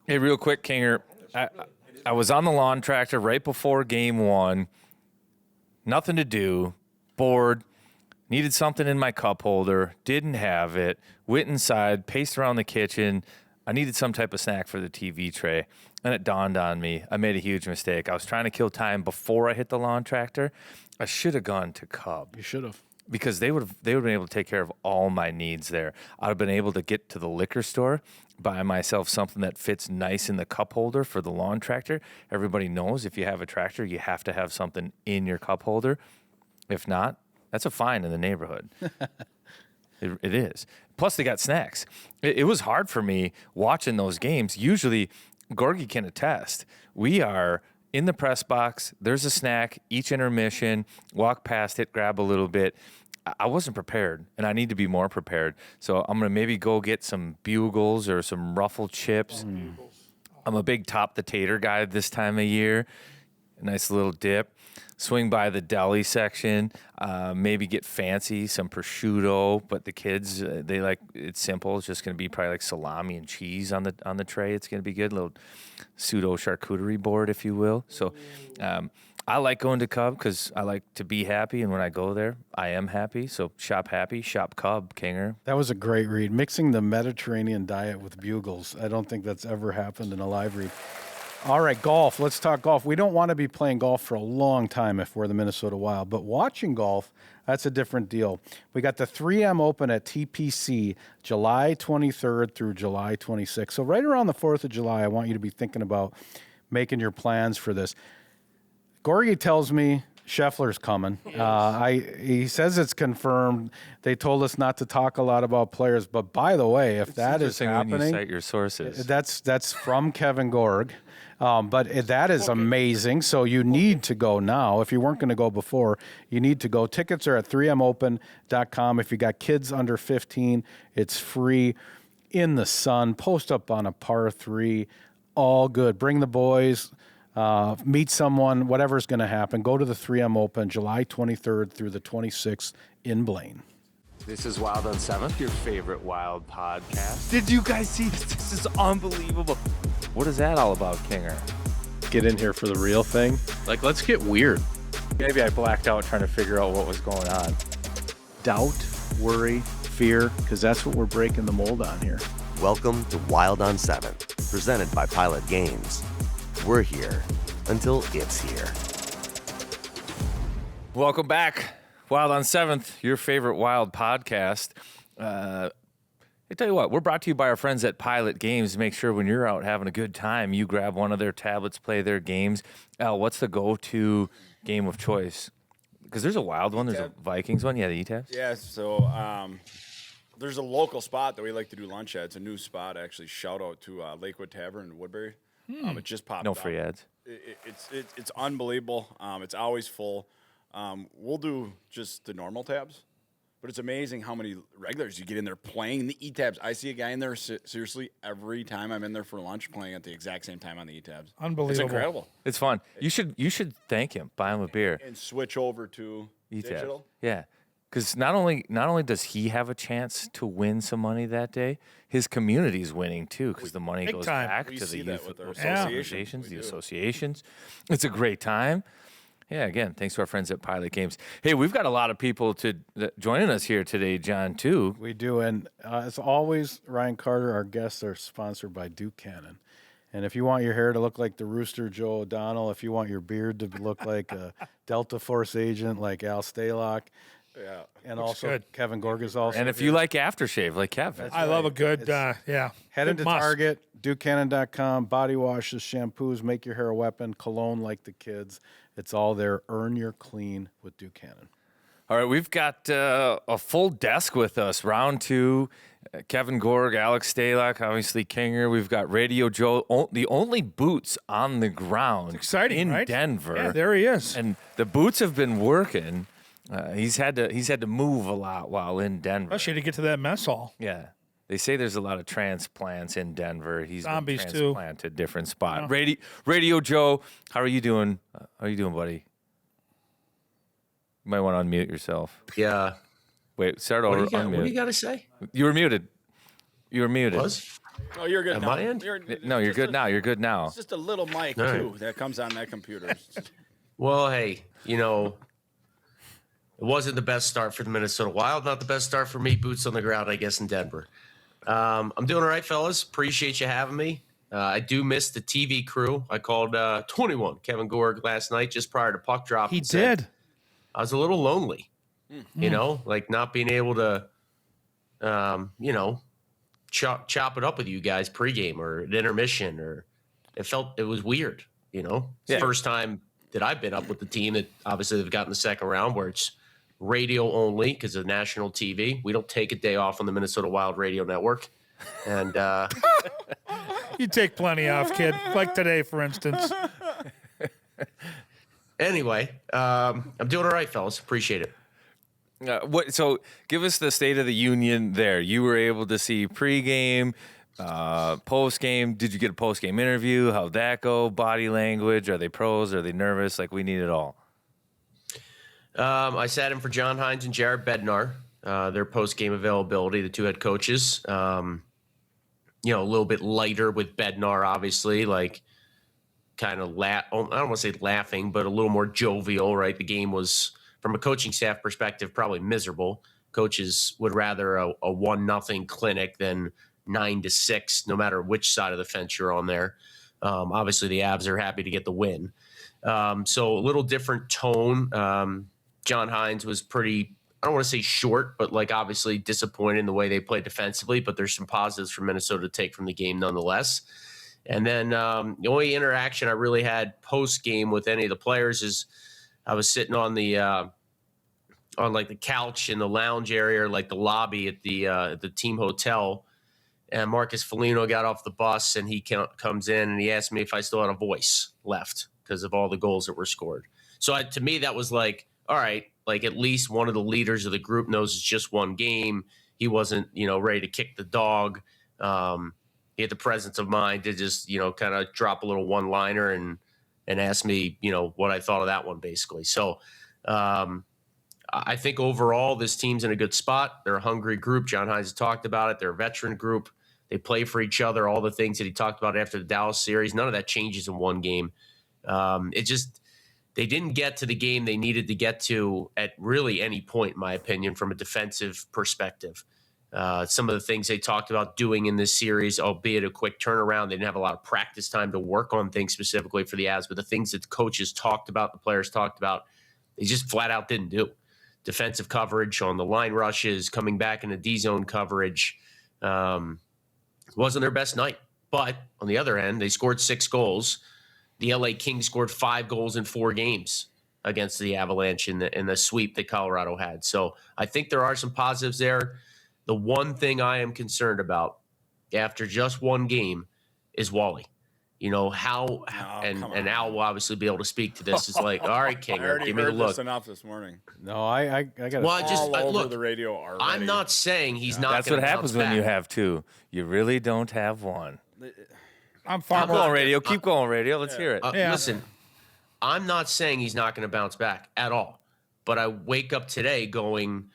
Hey, real quick, Kinger. I was on the lawn tractor right before game one. Nothing to do. Bored. Needed something in my cup holder. Didn't have it. Went inside. Paced around the kitchen. I needed some type of snack for the TV tray. And it dawned on me. I made a huge mistake. I was trying to kill time before I hit the lawn tractor. I should have gone to Cub. You should have. Because they would have been able to take care of all my needs there. I'd have been able to get to the liquor store, buy myself something that fits nice in the cup holder for the lawn tractor. Everybody knows if you have a tractor, you have to have something in your cup holder. If not, that's a fine in the neighborhood. It is. Plus, they got snacks. It was hard for me watching those games. Usually, Gorgie can attest. We are in the press box, there's a snack, each intermission, walk past it, grab a little bit. I wasn't prepared, and I need to be more prepared. So I'm going to maybe go get some Bugles or some Ruffle chips. I'm a big top the tater guy this time of year. A nice little dip. Swing by the deli section, maybe get fancy, some prosciutto. But the kids, they like it's simple. It's just going to be probably like salami and cheese on the tray. It's going to be good, little pseudo charcuterie board, if you will. So I like going to Cub because I like to be happy, and when I go there, I am happy. So shop happy, shop Cub, Kinger. That was a great read. Mixing the Mediterranean diet with Bugles. I don't think that's ever happened in a live read. All right, golf. Let's talk golf. We don't want to be playing golf for a long time if we're the Minnesota Wild, but watching golf, that's a different deal. We got the 3M Open at TPC July 23rd through July 26th. So right around the 4th of July, I want you to be thinking about making your plans for this. Gorgie tells me Scheffler's coming. He says it's confirmed. They told us not to talk a lot about players, but by the way, if that is happening, when you cite your sources. That's from Kevin Gorg. But that is amazing. So you need to go now. If you weren't going to go before, you need to go. Tickets are at 3mopen.com. If you got kids under 15, it's free. In the sun, post up on a par 3, all good. Bring the boys. Meet someone, whatever's going to happen. Go to the 3M Open, July 23rd through the 26th in Blaine. This is Wild on 7th, your favorite Wild podcast. Did you guys see this? This is unbelievable. What is that all about, Kinger? Get in here for the real thing. Like, let's get weird. Maybe I blacked out trying to figure out what was going on. Doubt, worry, fear, because that's what we're breaking the mold on here. Welcome to Wild on 7th, presented by Pilot Games. We're here until it's here. Welcome back. Wild on 7th, your favorite Wild podcast. I tell you what, we're brought to you by our friends at Pilot Games. Make sure when you're out having a good time, you grab one of their tablets, play their games. Al, what's the go-to game of choice? Because there's a Wild one. There's a Vikings one. Yeah, the E-Tabs. Yeah, so there's a local spot that we like to do lunch at. It's a new spot, actually. Shout out to Lakewood Tavern in Woodbury. It just popped up. No free ads. It's unbelievable. It's always full. We'll do just the normal tabs, but it's amazing how many regulars you get in there playing the E-Tabs. I see a guy in there seriously every time I'm in there for lunch playing at the exact same time on the E-Tabs. Unbelievable. It's incredible. It's fun. You should thank him. Buy him a beer. And switch over to E-Tabs. digital. Yeah. Because not only does he have a chance to win some money that day, his community's winning too. Because the money Big goes time. back We to the see that youth with our organizations, associations. the We do. associations. It's a great time. Yeah. Again, thanks to our friends at Pilot Games. Hey, we've got a lot of people joining us here today, John. Too. We do, and as always, Ryan Carter, our guests are sponsored by Duke Cannon. And if you want your hair to look like the Rooster Joe O'Donnell, if you want your beard to look like a Delta Force agent like Al Stalock, Yeah. and Looks also good. Kevin Gorg is also And if here. you like aftershave, like Kevin. I love a good, Head good into must. Target, DukeCannon.com, body washes, shampoos, make your hair a weapon, cologne like the kids. It's all there. Earn your clean with Duke Cannon. All right, we've got a full desk with us. Round two, Kevin Gorg, Alex Stalock, obviously Kinger. We've got Radio Joe, the only boots on the ground Exciting, in right? Denver. Yeah, there he is. And the boots have been working. He's had to move a lot while in Denver. Especially to get to that mess hall. Yeah. They say there's a lot of transplants in Denver. He's Zombies, been too. transplanted different spot. Yeah. Radio Joe, how are you doing? How are you doing, buddy? You might want to unmute yourself. Yeah. Wait, start over. What do you Unmute. got to say? You were muted. You were muted. Was? Oh, you're good At now. my end? No, you're good now. You're good now. It's just a little mic, All right. too, that comes on that computer. Well, hey, it wasn't the best start for the Minnesota Wild. Not the best start for me. Boots on the ground, I guess, in Denver. I'm doing all right, fellas. Appreciate you having me. I do miss the TV crew. I called 21 Kevin Gorg last night just prior to puck drop. He and said did. I was a little lonely, like not being able to, chop it up with you guys pregame or at intermission, or it was weird. It's the first time that I've been up with the team that obviously they've gotten the second round where it's radio only because of national TV. We don't take a day off on the Minnesota Wild radio network. And You take plenty off, kid. Like today, for instance. anyway, I'm doing all right, fellas. Appreciate it. So give us the state of the union there. You were able to see pregame, postgame. Did you get a postgame interview? How'd that go? Body language? Are they pros? Are they nervous? Like, we need it all. I sat in for John Hines and Jared Bednar, their postgame availability, the two head coaches. A little bit lighter with Bednar, obviously, like kind of I don't want to say laughing, but a little more jovial, right? The game was, from a coaching staff perspective, probably miserable. Coaches would rather a 1-0 clinic than 9-6, no matter which side of the fence you're on there. Obviously, the Avs are happy to get the win. So a little different tone. John Hines was pretty, I don't want to say short, but like obviously disappointed in the way they played defensively, but there's some positives for Minnesota to take from the game nonetheless. And then the only interaction I really had post-game with any of the players is I was sitting on the on the couch in the lounge area, or like the lobby at the team hotel, and Marcus Foligno got off the bus and he comes in and he asked me if I still had a voice left because of all the goals that were scored. So to me, that was like, all right, like at least one of the leaders of the group knows it's just one game. He wasn't, ready to kick the dog. He had the presence of mind to just, kind of drop a little one-liner and ask me, what I thought of that one, basically. So I think overall this team's in a good spot. They're a hungry group. John Hines has talked about it. They're a veteran group. They play for each other, all the things that he talked about after the Dallas series. None of that changes in one game. They didn't get to the game they needed to get to at really any point, in my opinion, from a defensive perspective. Some of the things they talked about doing in this series, albeit a quick turnaround, they didn't have a lot of practice time to work on things specifically for the Avs, but the things that the coaches talked about, the players talked about, they just flat out didn't do. Defensive coverage on the line rushes, coming back into D-zone coverage, wasn't their best night. But on the other end, they scored 6 goals. The LA Kings scored 5 goals in 4 games against the Avalanche in the sweep that Colorado had. So I think there are some positives there. The one thing I am concerned about after just one game is Wally. How Al will obviously be able to speak to this. It's like, all right, Kinger, give me the look. This enough this morning. No, I got to. Well, All over look, the radio already. I'm not saying he's not. That's what happens when you have two. You really don't have one. I'm far Keep more. going, radio. Keep going, radio. Let's hear it. Yeah. Listen, I'm not saying he's not going to bounce back at all. But I wake up today going,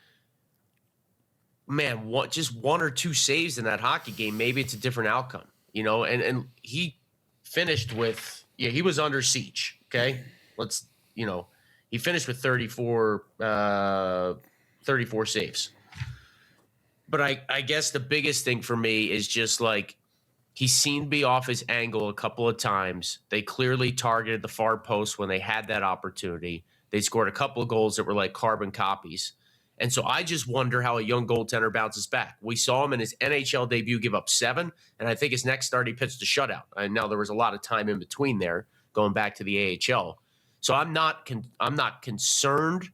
man, just 1 or 2 saves in that hockey game, maybe it's a different outcome, and he finished with, he was under siege. Okay. He finished with 34 saves. But I guess the biggest thing for me is just like, he seemed to be off his angle a couple of times. They clearly targeted the far post when they had that opportunity. They scored a couple of goals that were like carbon copies. And so I just wonder how a young goaltender bounces back. We saw him in his NHL debut give up 7, and I think his next start he pitched a shutout. And now there was a lot of time in between there, going back to the AHL. So I'm not concerned.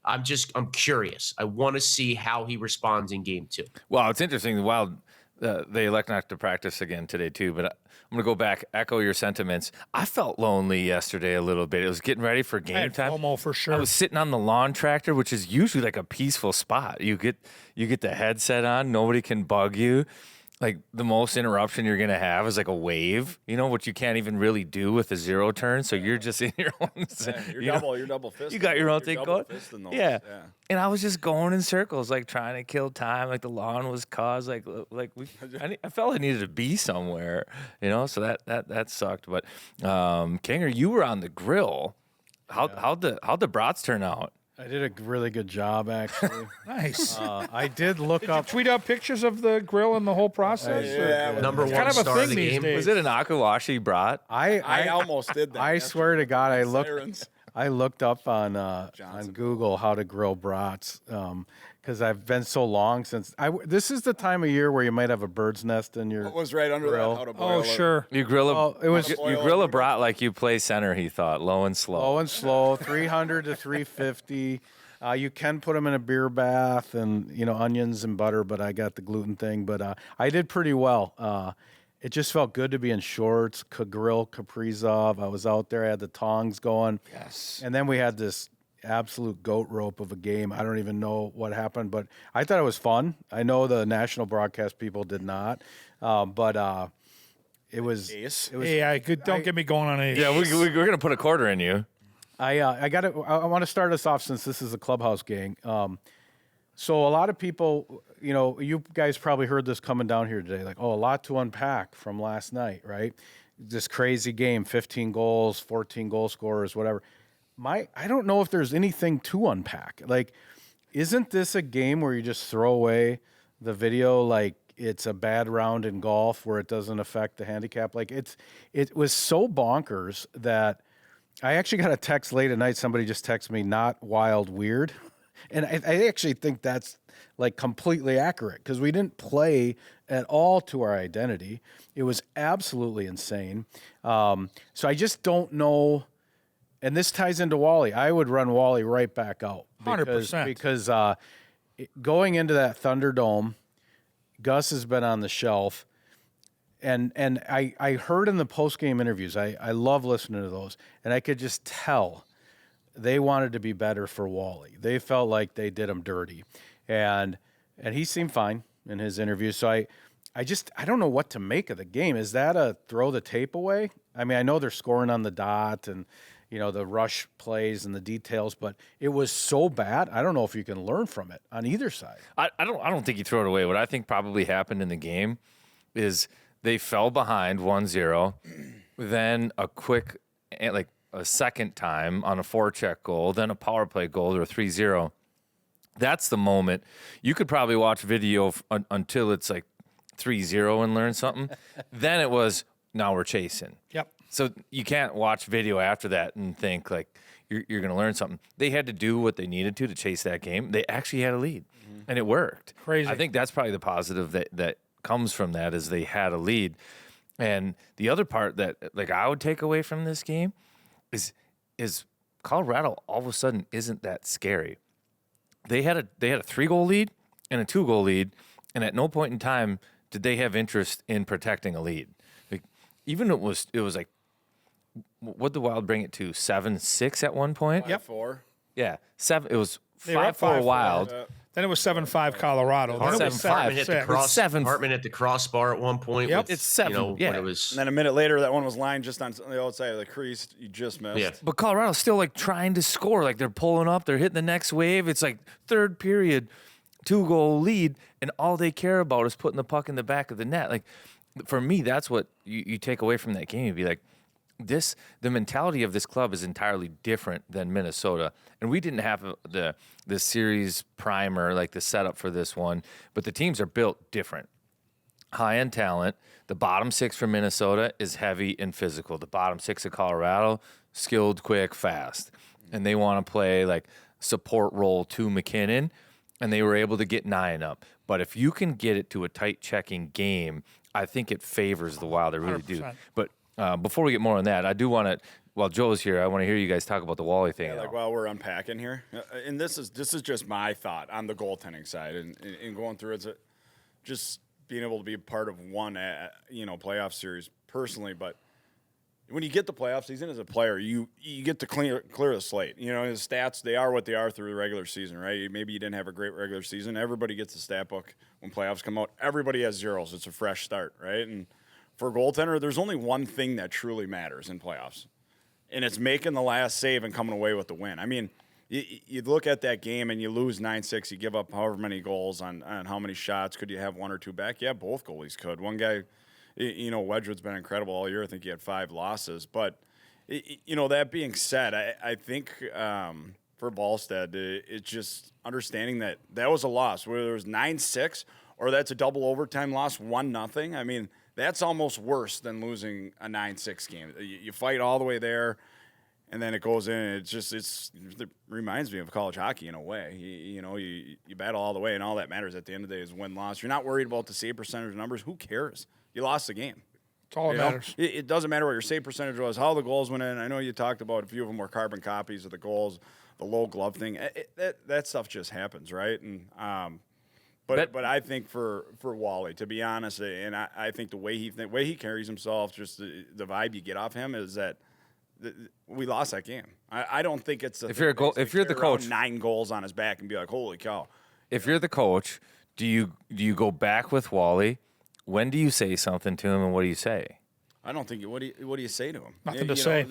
I'm curious. I want to see how he responds in game 2. Well, it's interesting. The Wild, they elect not to practice again today too, but I'm going to go back, echo your sentiments. I felt lonely yesterday a little bit. It was getting ready for game time. FOMO for sure. I was sitting on the lawn tractor, which is usually like a peaceful spot. You get the headset on, nobody can bug you. like the most interruption you're gonna have is like a wave, which you can't even really do with a zero turn. So you're just in your own. You're double fisting. You got your own thing going. Yeah. And I was just going in circles, like trying to kill time. Like the lawn was caused. I felt I needed to be somewhere, So that sucked. But Kinger, you were on the grill. How'd the brats turn out? I did a really good job, actually. Nice. I did look up. Tweet out pictures of the grill and the whole process. Number one kind of a star of thing the these game. days. Was it an Akawashi brat? I almost did that. I swear to God, Sirens. I looked up on Google how to grill brats because I've been so long since this is the time of year where you might have a bird's nest in your. What was right under grill. that? How to boil it. Sure. You grill it grill was a brat like you play center. He thought low and slow. low and slow, 300 to 350. You can put them in a beer bath and onions and butter, but I got the gluten thing. But I did pretty well. It just felt good to be in shorts, grill Kaprizov. I was out there. I had the tongs going. Yes. And then we had this absolute goat rope of a game. I don't even know what happened, but I thought it was fun. I know the national broadcast people did not, but it was. Ace. It was. Hey, don't get me going on a. Yeah, we're gonna put a quarter in you. I want to start us off since this is a clubhouse gang. So a lot of people, you guys probably heard this coming down here today, like, a lot to unpack from last night, right? This crazy game, 15 goals, 14 goal scorers, whatever. I don't know if there's anything to unpack. Like, isn't this a game where you just throw away the video like it's a bad round in golf where it doesn't affect the handicap? Like, it was so bonkers that I actually got a text late at night. Somebody just texted me, not wild, weird. And I actually think that's like completely accurate because we didn't play at all to our identity. It was absolutely insane. So I just don't know. And this ties into Wally. I would run Wally right back out. 100%. Because going into that Thunderdome, Gus has been on the shelf. And I heard in the post-game interviews, I love listening to those, and I could just tell they wanted to be better for Wally. They felt like they did him dirty. And he seemed fine in his interview. So I don't know what to make of the game. Is that a throw the tape away? I mean, I know they're scoring on the dot and, the rush plays and the details, but it was so bad. I don't know if you can learn from it on either side. I don't think you throw it away. What I think probably happened in the game is they fell behind 1-0, then a quick, like a second time on a forecheck goal, then a power play goal or a 3-0. That's the moment. You could probably watch video until it's like 3-0 and learn something. Then it was, now we're chasing. Yep. So you can't watch video after that and think like you're going to learn something. They had to do what they needed to chase that game. They actually had a lead, and it worked. Crazy. I think that's probably the positive that comes from that is they had a lead. And the other part that like I would take away from this game is Colorado all of a sudden isn't that scary. They had a 3-goal lead and a 2-goal lead, and at no point in time did they have interest in protecting a lead. Like, even it was like, what did the Wild bring it to? 7-6 at one point. 5-4. Yeah, 7. It was They were up 5-4 5-4. Wild. Then it was 7-5 Colorado. Then it was 7-5. Hartman hit the 7-6. cross. 7. Hartman hit the crossbar at one point. Yep. with, It's 7, yeah. When it was And then a minute later, that one was lined just on the outside of the crease. You just missed. Yeah. But Colorado's still like trying to score. Like they're pulling up, they're hitting the next wave. It's like third period, 2-goal lead, and all they care about is putting the puck in the back of the net. Like for me, that's what you take away from that game. You'd be like, the mentality of this club is entirely different than Minnesota. And we didn't have the series primer, like the setup for this one, but the teams are built different. High-end talent. The bottom 6 for Minnesota is heavy and physical. The bottom 6 of Colorado, skilled, quick, fast. And they want to play like support role to McKinnon, and they were able to get 9 up. But if you can get it to a tight checking game, I think it favors the Wild. I really do. 100%. But before we get more on that, I do want to, while Joe's here, I want to hear you guys talk about the Wally thing. Yeah, like while we're unpacking here, and this is just my thought on the goaltending side, and going through it, just being able to be a part of one, playoff series personally. But when you get the playoff season as a player, you get to clear the slate. You know, his stats, they are what they are through the regular season, right? Maybe you didn't have a great regular season. Everybody gets the stat book when playoffs come out. Everybody has zeros. It's a fresh start, right? And for a goaltender, there's only one thing that truly matters in playoffs, and it's making the last save and coming away with the win. I mean, you look at that game and you lose 9-6. You give up however many goals on how many shots. Could you have one or two back? Yeah, both goalies could. One guy, you know, Wedgewood's been incredible all year. I think he had 5 losses. But, you know, that being said, I think for Ballstead, it's just understanding that was a loss. Whether it was 9-6 or that's a double overtime loss, 1-0. I mean, that's almost worse than losing a 9-6 game. You fight all the way there. And then it goes in, and it reminds me of college hockey in a way. You battle all the way, and all that matters at the end of the day is win-loss. You're not worried about the save percentage numbers. Who cares? You lost the game. It's all that matters. It doesn't matter what your save percentage was, how the goals went in. I know you talked about a few of them were carbon copies of the goals, the low glove thing. That stuff just happens, right? And but I think for Wally, to be honest, and I think the way he carries himself, just the vibe you get off him is that we lost that game. I don't think it's if you're the coach, 9 goals on his back and be like, holy cow. If you're the coach, do you go back with Wally? When do you say something to him, and what do you say? I don't think. What do you say to him? Nothing to say.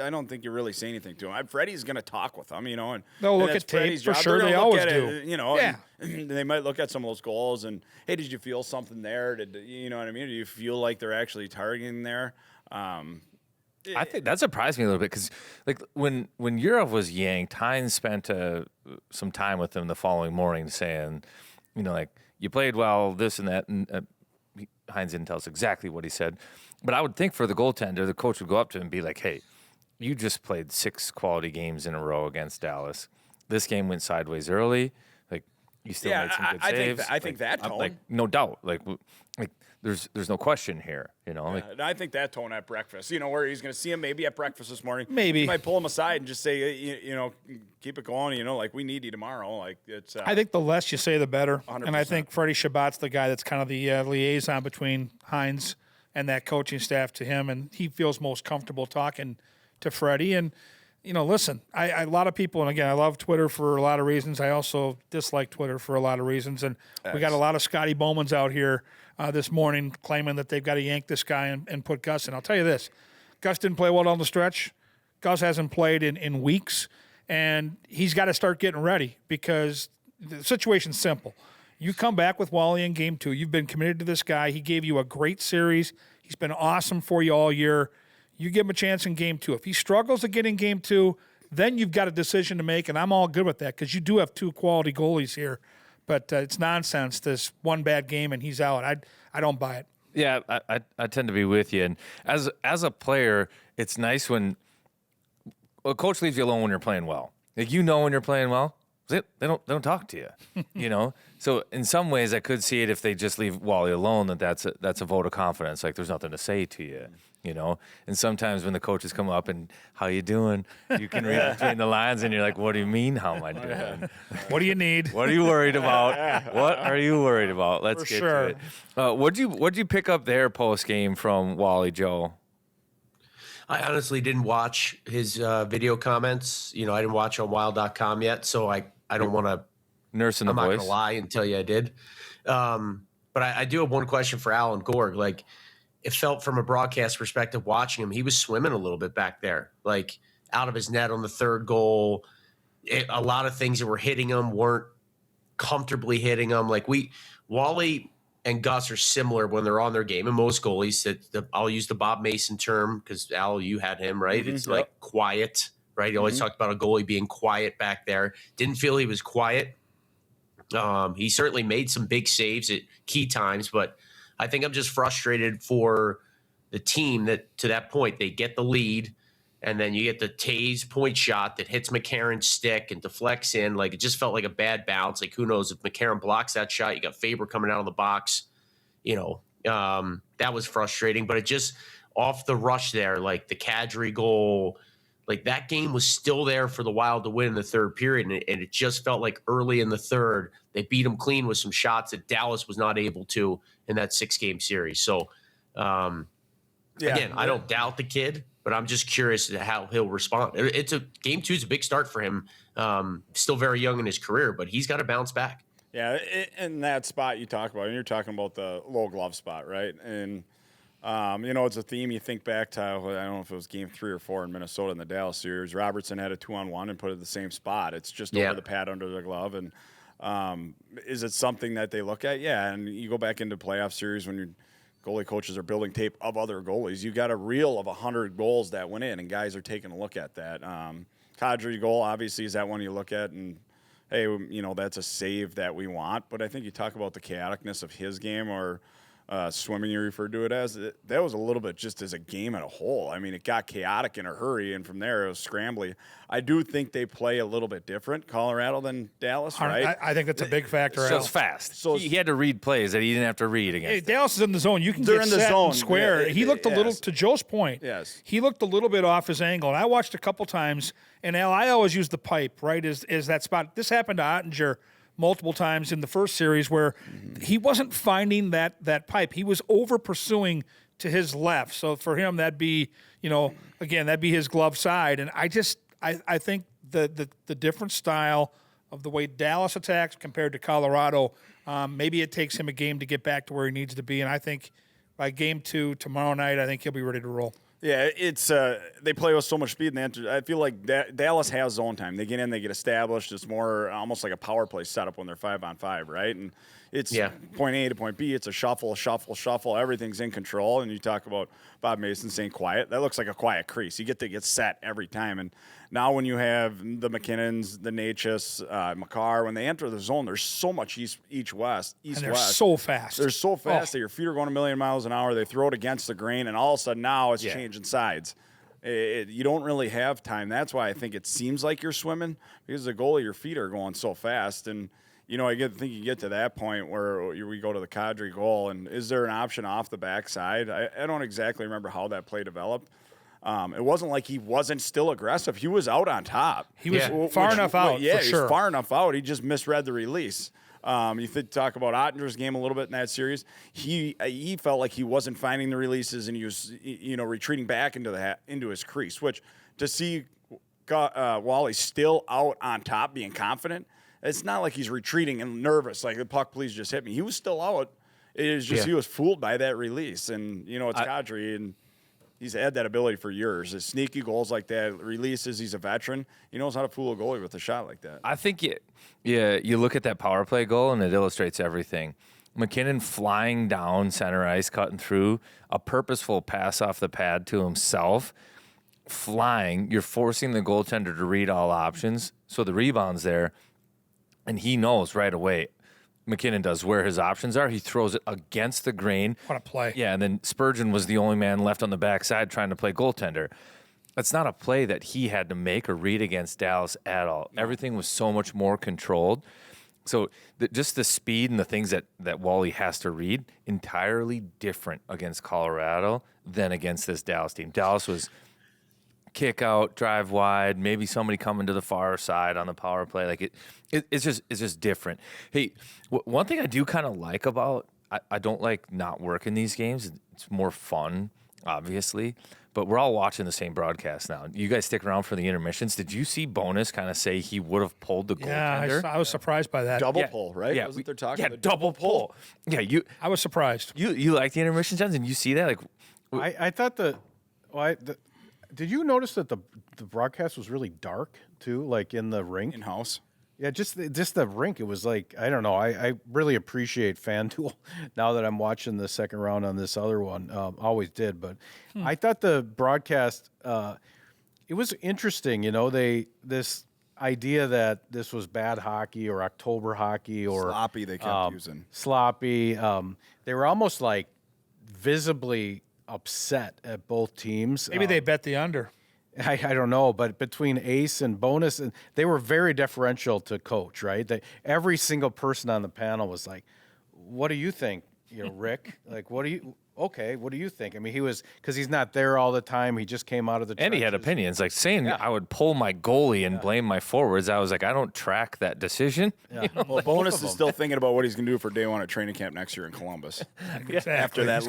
I don't think you really say anything to him. Freddie's going to talk with him, you know, and they'll look at tape for sure. They always do, you know. Yeah. And they might look at some of those goals and, hey, did you feel something there? You know what I mean? Do you feel like they're actually targeting there? I think that surprised me a little bit because, like, when Yurov was yanked, Hines spent some time with him the following morning saying, you know, like, you played well, this and that. And Hines didn't tell us exactly what he said. But I would think for the goaltender, the coach would go up to him and be like, hey, you just played 6 quality games in a row against Dallas. This game went sideways early. Like, you still made some good saves. I think that tone. Like, no doubt. Like there's no question here, you know. And I think that tone at breakfast, you know, where he's going to see him maybe at breakfast this morning. Maybe he might pull him aside and just say, you know, keep it going. You know, like, we need you tomorrow. Like, it's. I think the less you say, the better. 100%. And I think Freddie Shabbat's the guy that's kind of the liaison between Hines and that coaching staff to him, and he feels most comfortable talking to Freddie. And, you know, listen, a lot of people, and again, I love Twitter for a lot of reasons. I also dislike Twitter for a lot of reasons. And we got a lot of Scotty Bowmans out here this morning claiming that they've got to yank this guy and put Gus in. I'll tell you this, Gus didn't play well down the stretch. Gus hasn't played in weeks, and he's got to start getting ready because the situation's simple. You come back with Wally in game 2. You've been committed to this guy. He gave you a great series. He's been awesome for you all year. You give him a chance in game 2. If he struggles to get in game 2, then you've got a decision to make, and I'm all good with that because you do have 2 quality goalies here. But it's nonsense, this one bad game and he's out. I don't buy it. Yeah, I tend to be with you. And as a player, it's nice when a coach leaves you alone when you're playing well. Like, you know when you're playing well. They don't talk to you, you know. So in some ways, I could see it if they just leave Wally alone. That's a vote of confidence. Like, there's nothing to say to you, you know. And sometimes when the coaches come up and how you doing, you can read between the lines, and you're like, what do you mean? How am I doing? What do you need? What are you worried about? What are you worried about? Let's get to it. What'd you pick up there post game from Wally, Joe? I honestly didn't watch his video comments. You know, I didn't watch on wild.com yet, so I don't want to nursing the I'm voice. not going to lie and tell you I did. But I do have one question for Alan Gorg. Like, it felt from a broadcast perspective watching him, he was swimming a little bit back there, like out of his net on the 3rd goal. A lot of things that were hitting him weren't comfortably hitting him. Like, Wally and Gus are similar when they're on their game, and most goalies, I'll use the Bob Mason term because, Al, you had him, right? Mm-hmm, it's like quiet, right? He always talked about a goalie being quiet back there. Didn't feel he was quiet. He certainly made some big saves at key times, but I think I'm just frustrated for the team that to that point they get the lead, and then you get the Taves point shot that hits McCarron's stick and deflects in. Like, it just felt like a bad bounce. Like, who knows if McCarron blocks that shot? You got Faber coming out of the box. You know, that was frustrating. But it just off the rush there, like the Kadri goal, like that game was still there for the Wild to win in the 3rd period, and it just felt like early in the 3rd they beat them clean with some shots that Dallas was not able to in that 6-game series. So, Again, I don't doubt the kid, but I'm just curious to how he'll respond. Game 2 is a big start for him. Still very young in his career, but he's got to bounce back. Yeah, in that spot you talk about, and you're talking about the low glove spot, right? And it's a theme. You think back to, I don't know if it was game 3 or 4 in Minnesota in the Dallas series. Robertson had a 2-on-1 and put it in the same spot. It's just over the pad under the glove. And is it something that they look at? Yeah, and you go back into playoff series when your goalie coaches are building tape of other goalies. You got a reel of 100 goals that went in, and guys are taking a look at that. Kadri goal, obviously, is that one you look at, and hey, that's a save that we want. But I think you talk about the chaoticness of his game, or swimming you referred to it as, that was a little bit just as a game as a whole. I mean, it got chaotic in a hurry, and from there it was scrambly. I do think they play a little bit different, Colorado, than Dallas, right? I think that's a big factor. So it's fast. So he had to read plays that he didn't have to read against. Hey, Dallas is in the zone. You can They're get in the set zone. and square. Yeah, he looked a little, yes. to Joe's point, Yes. he looked a little bit off his angle. And I watched a couple times, and Al, I always use the pipe, right, is that spot. This happened to Ottinger multiple times in the first series where he wasn't finding that pipe. He was over pursuing to his left. So for him, that'd be, again, that'd be his glove side. And I think the different style of the way Dallas attacks compared to Colorado, maybe it takes him a game to get back to where he needs to be. And I think by game 2 tomorrow night, I think he'll be ready to roll. Yeah, it's they play with so mumuch speed, and I feel like Dallas has zone time. They get in, they get established. It's more almost like a power play setup when they're 5-on-5, right? And it's point A to point B. It's a shuffle. Everything's in control. And you talk about Bob Mason saying quiet. That looks like a quiet crease. You get to get set every time. And now when you have the McKinnons, the Natchez, Makar, when they enter the zone, there's so much east-west. And they're so fast. They're so fast that your feet are going a million miles an hour. They throw it against the grain, and all of a sudden now it's changing sides. You don't really have time. That's why I think it seems like you're swimming, because the goalie, your feet are going so fast. And, I think you get to that point where we go to the Kadri goal, and is there an option off the backside? I don't exactly remember how that play developed. It wasn't like he wasn't still aggressive. He was out on top. He was far enough out, Yeah, for he sure. was far enough out. He just misread the release. You talk about Ottinger's game a little bit in that series. He felt like he wasn't finding the releases, and he was retreating back into his crease. Which, to see Wally still out on top, being confident, it's not like he's retreating and nervous, like the puck, please just hit me. He was still out. It is just he was fooled by that release, and it's Kadri, and he's had that ability for years. His sneaky goals like that, releases. He's a veteran. He knows how to fool a goalie with a shot like that. I think you look at that power play goal, and it illustrates everything. McKinnon flying down center ice, cutting through, a purposeful pass off the pad to himself, flying. You're forcing the goaltender to read all options, so the rebound's there, and he knows right away. McKinnon does where his options are. He throws it against the grain. What a play. Yeah, and then Spurgeon was the only man left on the backside trying to play goaltender. That's not a play that he had to make or read against Dallas at all. No. Everything was so much more controlled. So just the speed and the things that Wally has to read, entirely different against Colorado than against this Dallas team. Dallas was kick out, drive wide, maybe somebody coming to the far side on the power play. Like it's just different. Hey, one thing I do kind of like about, I don't like not working these games. It's more fun, obviously, but we're all watching the same broadcast now. You guys stick around for the intermissions. Did you see Bonus kind of say he would have pulled the goaltender? Yeah, I was surprised by that. Double pull, right? Yeah, Wasn't there talking yeah, about double pull. Yeah, I was surprised. You like the intermission, Johns, and you see that? Like, I thought did you notice that the broadcast was really dark too, like in the rink? In-house. Yeah, just the rink. It was like, I don't know. I really appreciate FanDuel now that I'm watching the second round on this other one. Always did, but I thought the broadcast it was interesting. This idea that this was bad hockey or October hockey or Sloppy they kept using. Sloppy. They were almost like visibly upset at both teams. Maybe they bet the under. I don't know, but between Ace and Bonus, and they were very deferential to Coach, right? Every single person on the panel was like, "What do you think, Rick? Like, what do you okay, what do you think? I mean, he was, because he's not there all the time. He just came out of the And he had trenches. opinions, like saying I would pull my goalie and blame my forwards. I was like, I don't track that decision. Yeah. Well, Bonus is still thinking about what he's going to do for day one at training camp next year in Columbus. After that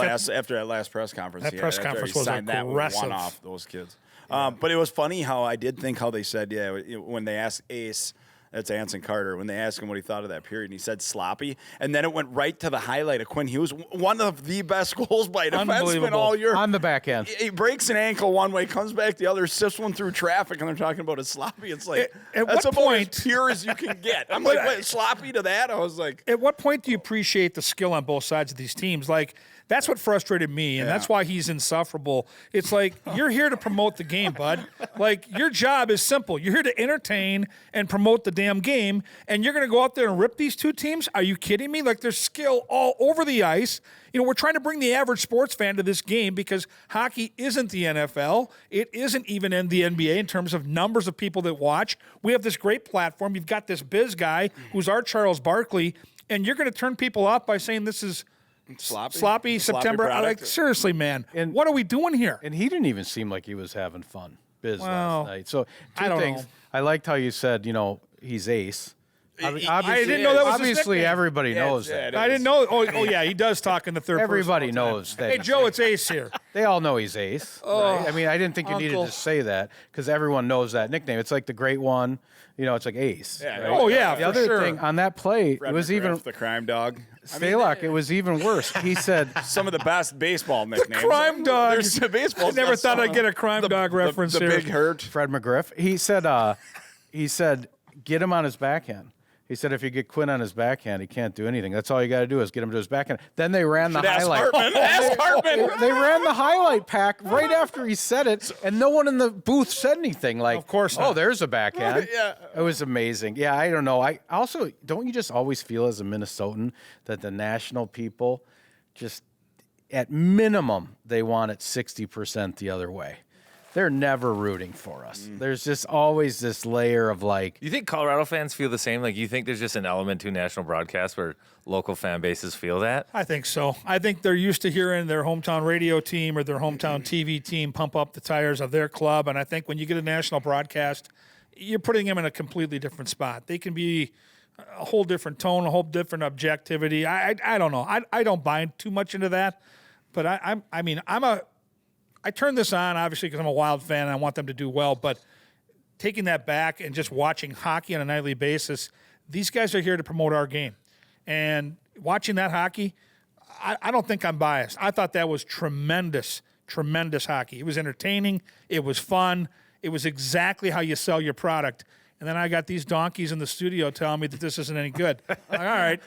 last press conference, That press conference was signed that aggressive. one off those kids. But it was funny how I did think how they said, when they asked Ace, that's Anson Carter, when they asked him what he thought of that period, and he said sloppy, and then it went right to the highlight of Quinn Hughes, one of the best goals by a defenseman all year. On the back end. He breaks an ankle one way, comes back the other, sifts one through traffic, and they're talking about it sloppy. It's like, At that's what about point- as pure as you can get. I'm like, wait, sloppy to that? I was like, At what point do you appreciate the skill on both sides of these teams? Like, that's what frustrated me, and that's why he's insufferable. It's like, you're here to promote the game, bud. Like, your job is simple. You're here to entertain and promote the damn game, and you're going to go out there and rip these two teams? Are you kidding me? Like, there's skill all over the ice. You know, we're trying to bring the average sports fan to this game because hockey isn't the NFL. It isn't even in the NBA in terms of numbers of people that watch. We have this great platform. You've got this biz guy who's our Charles Barkley, and you're going to turn people off by saying this is sloppy September. product. Like, seriously, man. And- what are we doing here? And he didn't even seem like he was having fun. Biz Well, last night. So I two don't things. know. I liked how you said, he's ace. I didn't know that was his obviously nickname. everybody knows yeah, that. it I didn't know. Oh, yeah, he does talk in the third Everybody person all the time. knows that. Hey, Joe, it's Ace here. They all know he's ace. Right? I mean, I didn't think you needed Uncle. to say that because everyone knows that nickname. It's like the great one. It's like ace. Yeah, right? Oh, yeah, The for other sure. thing on that play, Fred it was McGriff, even the crime dog. Stalock. It was even worse. He said, Some of the best baseball nicknames. Crime dog. There's baseball. I never thought I'd get a crime dog reference the here. big hurt. Fred McGriff. He said, get him on his backhand. He said, if you get Quinn on his backhand, he can't do anything. That's all you got to do is get him to his backhand. Then they ran the Ask highlight. Hartman. Ask Hartman. They ran the highlight pack right after he said it, and no one in the booth said anything. Like, Of course oh, not. there's a backhand. Yeah. It was amazing. Yeah, I don't know. I also, don't you just always feel as a Minnesotan that the national people just, at minimum, they want it 60% the other way? They're never rooting for us. There's just always this layer of like, You think Colorado fans feel the same? Like, you think there's just an element to national broadcast where local fan bases feel that? I think so. I think they're used to hearing their hometown radio team or their hometown TV team pump up the tires of their club. And I think when you get a national broadcast, you're putting them in a completely different spot. They can be a whole different tone, a whole different objectivity. I don't know. I don't buy too much into that. But I turn this on, obviously, because I'm a Wild fan and I want them to do well. But taking that back and just watching hockey on a nightly basis, these guys are here to promote our game. And watching that hockey, I don't think I'm biased. I thought that was tremendous, tremendous hockey. It was entertaining. It was fun. It was exactly how you sell your product. And then I got these donkeys in the studio telling me that this isn't any good. I'm like, all right,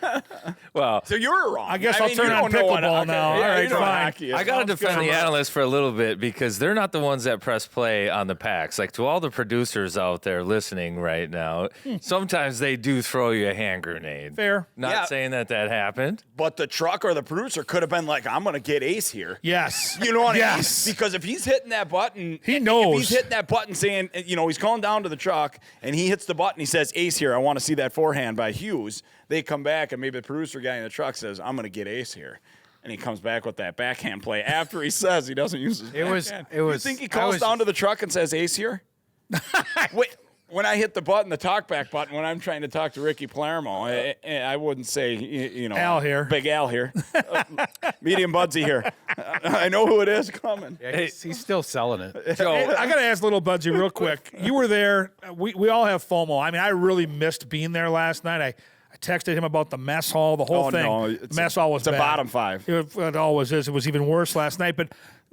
Well, So you're wrong. I guess I'll turn you on don't know what- pickleball okay, now. yeah, All right, you know what fine. hockey is. I got to Sounds defend good. the analysts for a little bit because they're not the ones that press play on the packs. Like, to all the producers out there listening right now, sometimes they do throw you a hand grenade. Fair. Not Yeah. saying that happened. But the truck or the producer could have been like, I'm going to get Ace here. Yes. You know what Yes. I mean? Because if he's hitting that button, He If knows. he's hitting that button saying, he's calling down to the truck and he hits the button, he says, Ace here, I want to see that forehand by Hughes. They come back and maybe the producer guy in the truck says, I'm going to get Ace here. And he comes back with that backhand play after he says he doesn't use his backhand. You think he calls down to the truck and says, Ace here? Wait. When I hit the button, the talkback button, when I'm trying to talk to Ricky Palermo, I wouldn't say, Al here. Big Al here. Medium Budsy here. I know who it is coming. yeah, he's still selling it. Hey, I got to ask Little Budsy real quick. You were there. We all have FOMO. I mean, I really missed being there last night. I texted him about the mess hall, the whole thing. No, The mess hall was it's a bad. bottom five. It always is. It was even worse last night. But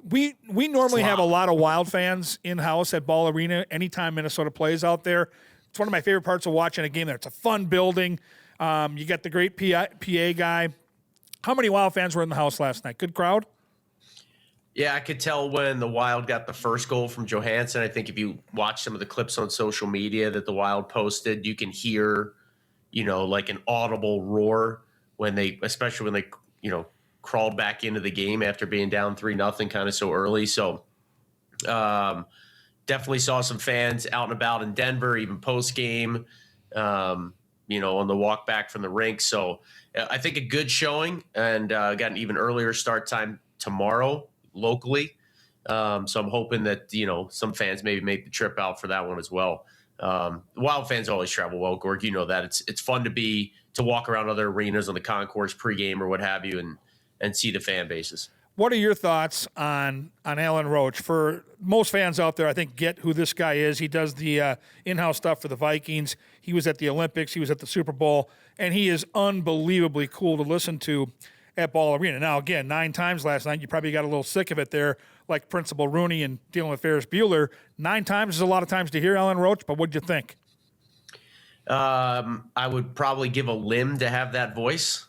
we normally have a lot of Wild fans in-house at Ball Arena anytime Minnesota plays out there. It's one of my favorite parts of watching a game there. It's a fun building. You got the great PA guy. How many Wild fans were in the house last night? Good crowd? Yeah, I could tell when the Wild got the first goal from Johansson. I think if you watch some of the clips on social media that the Wild posted, you can hear, like an audible roar especially when they, crawled back into the game after being down 3-0 kind of so early. So definitely saw some fans out and about in Denver, even post game, on the walk back from the rink. So I think a good showing and got an even earlier start time tomorrow locally. So I'm hoping that, some fans maybe make the trip out for that one as well. Wild fans always travel well, Gorg. You know that. It's fun to walk around other arenas on the concourse pregame or what have you and see the fan bases. What are your thoughts on Alan Roach? For most fans out there, I think get who this guy is. He does the in-house stuff for the Vikings. He was at the Olympics. He was at the Super Bowl. And he is unbelievably cool to listen to at Ball Arena. Now, again, 9 times last night. You probably got a little sick of it there, like Principal Rooney and dealing with Ferris Bueller. 9 times is a lot of times to hear Alan Roach, but what'd you think? I would probably give a limb to have that voice,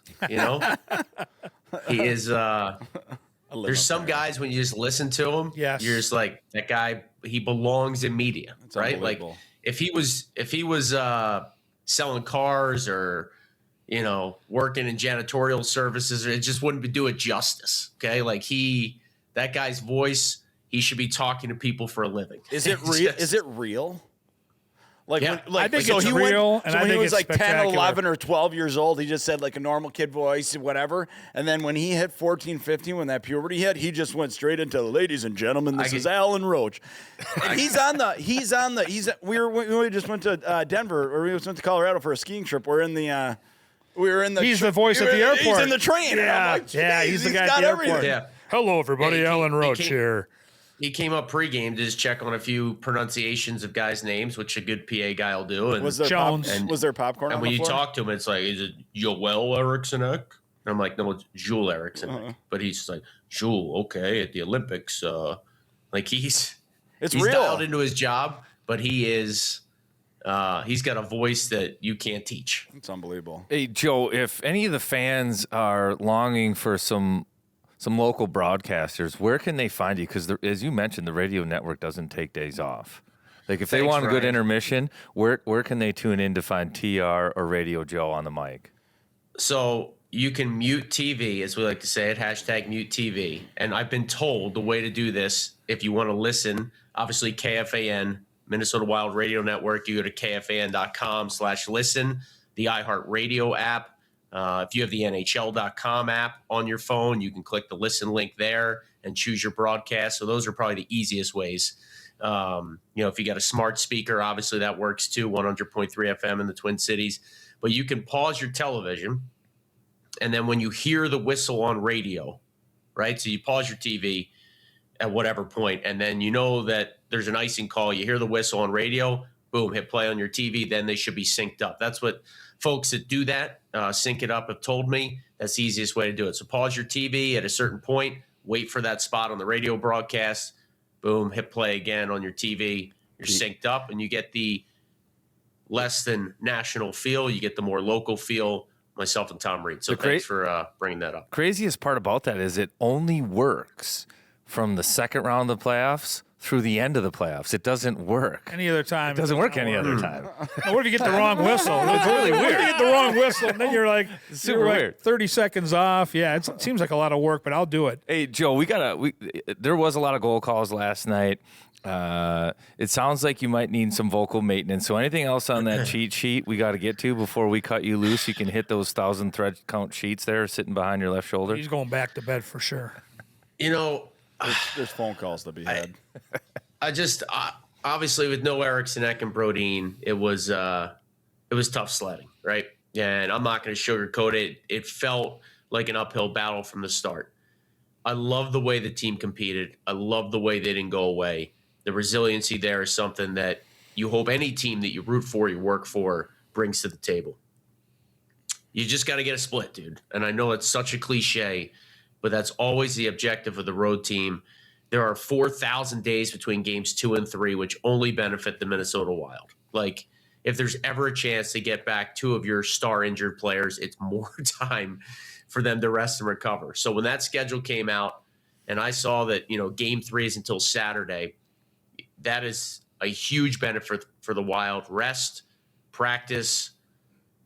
He is there's some guys when you just listen to him, yes, you're just like, that guy, he belongs in media, That's right? Like if he was selling cars or working in janitorial services, it just wouldn't do it justice. Okay, like that guy's voice, he should be talking to people for a living. Is it real? Is it real? Like, yeah, I think it's real, and I think he was it's like 10, spectacular. 11, or 12 years old, he just said like a normal kid voice, whatever. And then when he hit 14, 15, when that puberty hit, he just went straight into, ladies and gentlemen, this is Alan Roach. And we just went to Denver, or we just went to Colorado for a skiing trip. We're in the, he's the voice at the airport. He's in the train. Yeah, Like, he's the guy at the airport. Yeah. Hello, everybody. Alan Roach here. He came up pregame to just check on a few pronunciations of guys' names, which a good PA guy will do. And was there Jones. was there popcorn? And on when the you floor? talk to him, it's like, is it Joel Erikssonek? And I'm like, no, it's Jules Erikssonek. But he's just like, Jules, okay, at the Olympics. Like he's real. dialed into his job, but he's got a voice that you can't teach. It's unbelievable. Hey, Joe, if any of the fans are longing for some local broadcasters, where can they find you? Because as you mentioned, the radio network doesn't take days off. Like if they want a good intermission, where can they tune in to find TR or Radio Joe on the mic? So you can mute TV, as we like to say it, #mute TV. And I've been told the way to do this, if you want to listen, obviously KFAN, Minnesota Wild Radio Network, you go to kfan.com/listen, the iHeartRadio app. If you have the NHL.com app on your phone, you can click the listen link there and choose your broadcast. So those are probably the easiest ways. If you got a smart speaker, obviously that works too, 100.3 FM in the Twin Cities. But you can pause your television, and then when you hear the whistle on radio, right? So you pause your TV at whatever point, and then you know that there's an icing call. You hear the whistle on radio, boom, hit play on your TV. Then they should be synced up. That's what folks that do that, sync it up, have told me that's the easiest way to do it. So pause your TV at a certain point, wait for that spot on the radio broadcast, boom, hit play again on your TV. You're synced up, and you get the less than national feel. You get the more local feel, myself and Tom Reed. So thanks for bringing that up. Craziest part about that is it only works from the second round of the playoffs through the end of the playoffs. It doesn't work Any other time. It doesn't work any other time. Now, what if you get the wrong whistle? It's really weird. What if you get the wrong whistle, and then you're like, super weird. 30 seconds off. Yeah, it seems like a lot of work, but I'll do it. Hey, Joe, there was a lot of goal calls last night. It sounds like you might need some vocal maintenance. So anything else on that cheat sheet we got to get to before we cut you loose? You can hit those 1,000 thread count sheets there sitting behind your left shoulder. He's going back to bed for sure. There's phone calls to be had. I just obviously with no Erikssonek and Brodin, it was tough sledding, right? And I'm not going to sugarcoat it. It felt like an uphill battle from the start. I love the way the team competed. I love the way they didn't go away. The resiliency there is something that you hope any team that you root for, you work for, brings to the table. You just got to get a split, dude. And I know it's such a cliche, but that's always the objective of the road team. There are 4,000 days between games 2 and 3, which only benefit the Minnesota Wild. Like, if there's ever a chance to get back 2 of your star injured players, it's more time for them to rest and recover. So when that schedule came out and I saw that, game 3 is until Saturday, that is a huge benefit for the Wild. Rest, practice,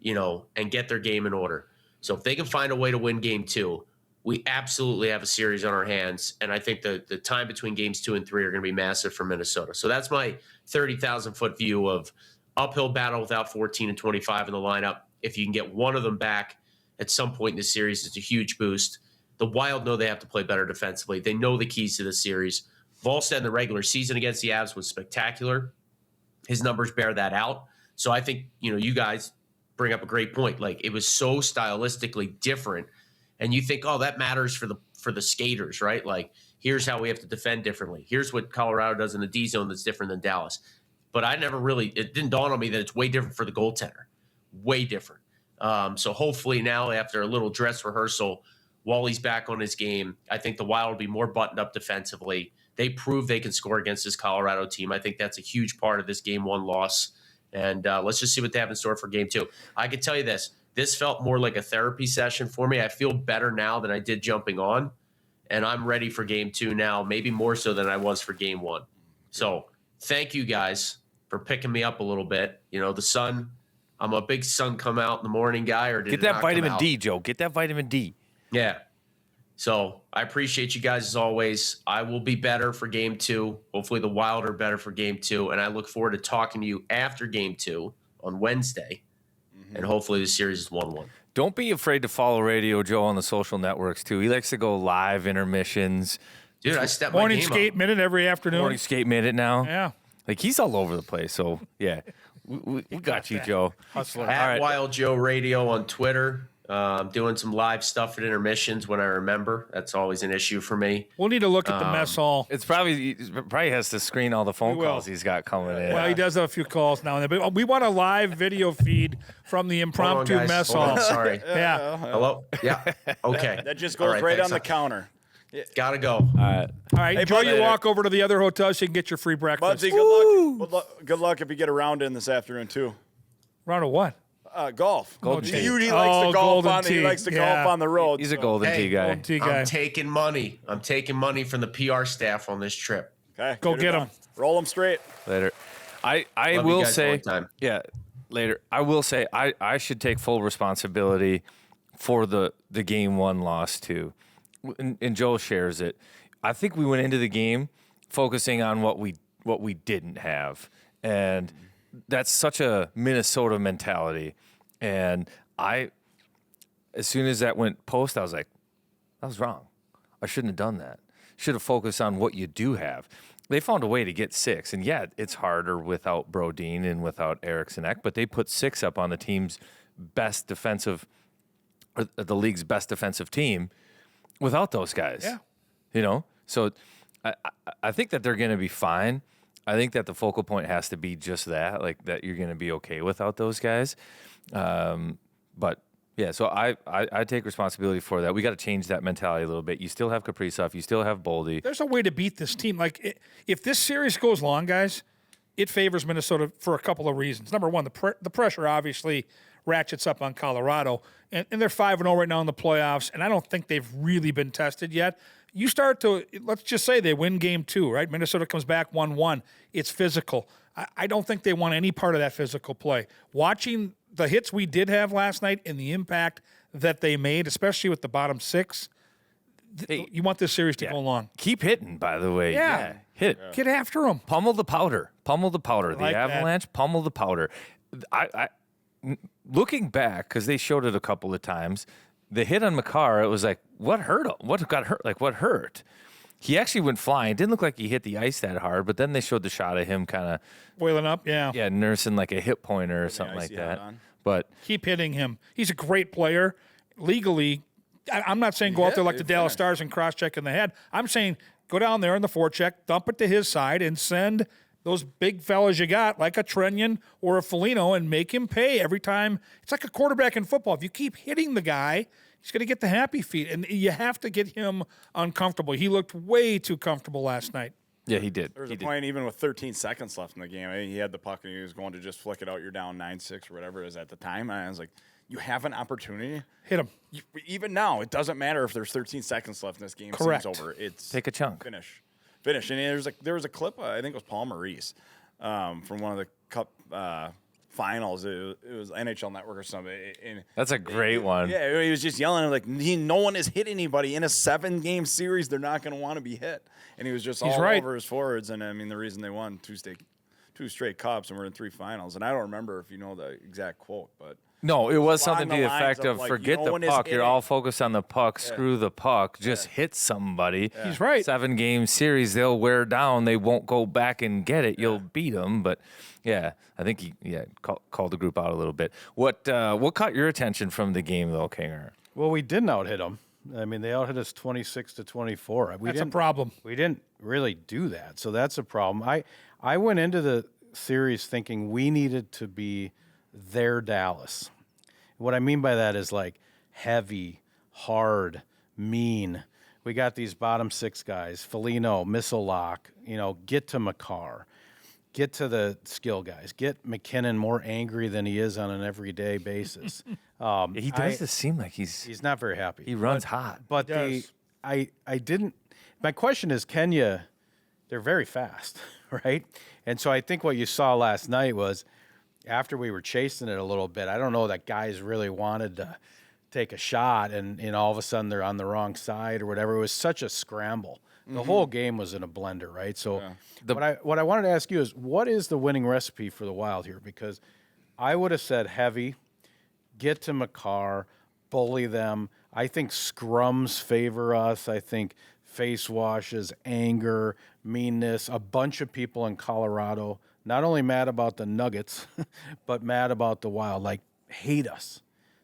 and get their game in order. So if they can find a way to win game 2, we absolutely have a series on our hands, and I think the time between games 2 and 3 are going to be massive for Minnesota. So that's my 30,000-foot view of uphill battle without 14 and 25 in the lineup. If you can get one of them back at some point in the series, it's a huge boost. The Wild know they have to play better defensively. They know the keys to the series. Volstad in the regular season against the Avs was spectacular. His numbers bear that out. So I think, you guys bring up a great point. Like, it was so stylistically different. And you think, oh, that matters for the skaters, right? Like, here's how we have to defend differently. Here's what Colorado does in the D zone that's different than Dallas. But it didn't dawn on me that it's way different for the goaltender. Way different. So hopefully now, after a little dress rehearsal, Wally's back on his game. I think the Wild will be more buttoned up defensively. They prove they can score against this Colorado team. I think that's a huge part of this Game 1 loss. And let's just see what they have in store for Game 2. I can tell you this. This felt more like a therapy session for me. I feel better now than I did jumping on. And I'm ready for Game 2 now, maybe more so than I was for Game 1. So thank you guys for picking me up a little bit. The sun, I'm a big sun come out in the morning guy. Or did Get it that not come vitamin out? D, Joe. Get that vitamin D. Yeah. So I appreciate you guys as always. I will be better for Game 2. Hopefully the Wild are better for Game 2. And I look forward to talking to you after Game 2 on Wednesday. And hopefully the series is 1-1. Don't be afraid to follow Radio Joe on the social networks, too. He likes to go live intermissions. Dude, I stepped my Morning game skate up. minute every afternoon. Morning skate minute now. Yeah. Like, he's all over the place. So, yeah, we got you, Joe. Hustler. At All right. Wild Joe Radio on Twitter. Doing some live stuff at intermissions when I remember. That's always an issue for me. We'll need to look at the mess hall. It's probably has to screen all the phone will. calls he's got coming in. Well, he does have a few calls now and then, but we want a live video feed from the impromptu Hold on, guys. mess Hold hall. on, sorry. Yeah. Hello? Yeah. Okay. That just All goes right thanks. on the counter. Gotta go. All right. All right. Hey, Enjoy Bud, your later. walk over to the other hotel so you can get your free breakfast. Budsy, good luck. Good luck if you get a round in this afternoon too. Round of what? Golf. Golden tee. He likes to golf Golden on. He tee. likes to Yeah. golf on the road. He's a so- golden tee guy. Golden tee guy. I'm taking money. I'm taking money from the PR staff on this trip. Okay, Go it get done. him. Roll him straight. Later. I Love you will guys say, long time. yeah, later. I will say I should take full responsibility for the Game 1 loss, too. And Joel shares it. I think we went into the game focusing on what we didn't have. And that's such a Minnesota mentality. And as soon as that went post, I was like, that was wrong. I shouldn't have done that. Should have focused on what you do have. They found a way to get 6. And yeah, it's harder without Brodin and without Eriksson Ek, but they put 6 up on the team's best defensive, or the league's best defensive team without those guys. Yeah. So I think that they're going to be fine. I think that the focal point has to be just that, like that you're going to be okay without those guys. But yeah, so I take responsibility for that. We got to change that mentality a little bit. You still have Kaprizov, you still have Boldy. There's a way to beat this team. If this series goes long, guys, it favors Minnesota for a couple of reasons. Number one, the pressure obviously ratchets up on Colorado, and they're 5-0 right now in the playoffs, and I don't think they've really been tested yet. You start to, let's just say they win Game 2, right? Minnesota comes back 1-1. It's physical. I don't think they want any part of that physical play. Watching the hits we did have last night and the impact that they made, especially with the bottom 6, you want this series to go long. Keep hitting, by the way. Yeah. Hit. Get after them. Pummel the powder. Pummel the powder. The like that. Avalanche, pummel the powder. Looking back, because they showed it a couple of times, the hit on Makar, it was like, what hurt him? What got hurt? Like, what hurt? He actually went flying. Didn't look like he hit the ice that hard, but then they showed the shot of him kind of, Wailing up, yeah. nursing like a hip pointer or something like icy hat that. on. But Keep hitting him. He's a great player. Legally, I'm not saying go out there like the Dallas Stars and cross-check in the head. I'm saying go down there in the forecheck, dump it to his side, and send those big fellas you got, like a Trenyan or a Foligno, and make him pay every time. It's like a quarterback in football. If you keep hitting the guy, he's going to get the happy feet, and you have to get him uncomfortable. He looked way too comfortable last night. yeah, he did. There was He a did. point even with 13 seconds left in the game. He had the puck and he was going to just flick it out. You're down 9-6 or whatever it is at the time. And I was like, you have an opportunity. Hit him. Even now, it doesn't matter if there's 13 seconds left in this game. Correct. Seems over. It's Take a chunk. Finish. And there was a clip. I think it was Paul Maurice from one of the Cup finals. It was NHL Network or something. And That's a great one. yeah, he was just yelling like no one has hit anybody in a 7-game series. They're not going to want to be hit. And he was just all right. over his forwards. And I mean, the reason they won two straight cups and we're in 3 finals. And I don't remember if you know the exact quote, but No, it was along something to the the lines effect of, of like, forget no the one is puck. You're getting- all focused on the puck. Screw the puck. Just hit somebody. He's right. 7-game series, they'll wear down. They won't go back and get it. You'll beat them. But, yeah, I think he called the group out a little bit. What caught your attention from the game, though, Kinger? Well, we didn't out-hit them. I mean, they out-hit us 26-24. That's a problem. We didn't really do that, so that's a problem. I went into the series thinking we needed to be their Dallas. What I mean by that is like heavy, hard, mean. We got these bottom six guys, Foligno, Missellock, get to Makar, get to the skill guys, get McKinnon more angry than he is on an everyday basis. He does just seem like He's not very happy. he runs hot. But I didn't. My question is, Kenya, they're very fast, right? And so I think what you saw last night was after we were chasing it a little bit, I don't know that guys really wanted to take a shot, and all of a sudden they're on the wrong side or whatever. It was such a scramble. The whole game was in a blender, right? So what I wanted to ask you is, what is the winning recipe for the Wild here? Because I would have said heavy, get to Makar, bully them. I think scrums favor us. I think face washes, anger, meanness, a bunch of people in Colorado, not only mad about the Nuggets, but mad about the Wild, like hate us.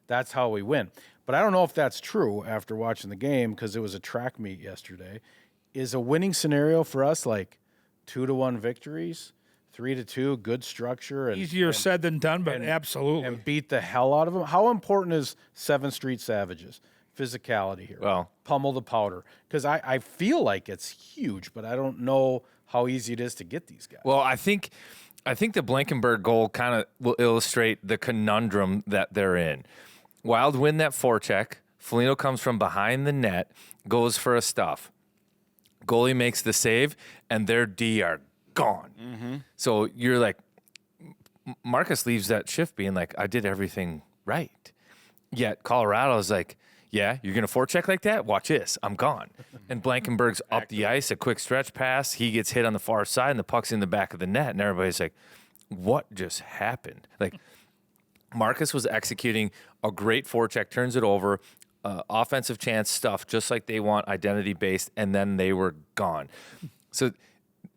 That's how we win. But I don't know if that's true after watching the game because it was a track meet yesterday. Is a winning scenario for us like 2-1 victories, 3-2, good structure, and Easier said than done, but absolutely. and beat the hell out of them? How important is 7th Street Savages? Physicality here. Well, pummel the powder. Because I feel like it's huge, but I don't know how easy it is to get these guys. Well, I think the Blankenberg goal kind of will illustrate the conundrum that they're in. Wild win that forecheck. Foligno comes from behind the net, goes for a stuff. Goalie makes the save, and their D are gone. Mm-hmm. So you're like, Marcus leaves that shift being like, I did everything right. Yet Colorado's like, yeah, you're going to forecheck like that? Watch this. I'm gone. And Blankenberg's up the ice, a quick stretch pass. He gets hit on the far side, and the puck's in the back of the net. And everybody's like, what just happened? Like, Marcus was executing a great forecheck, turns it over, offensive chance stuff, just like they want, identity-based, and then they were gone. So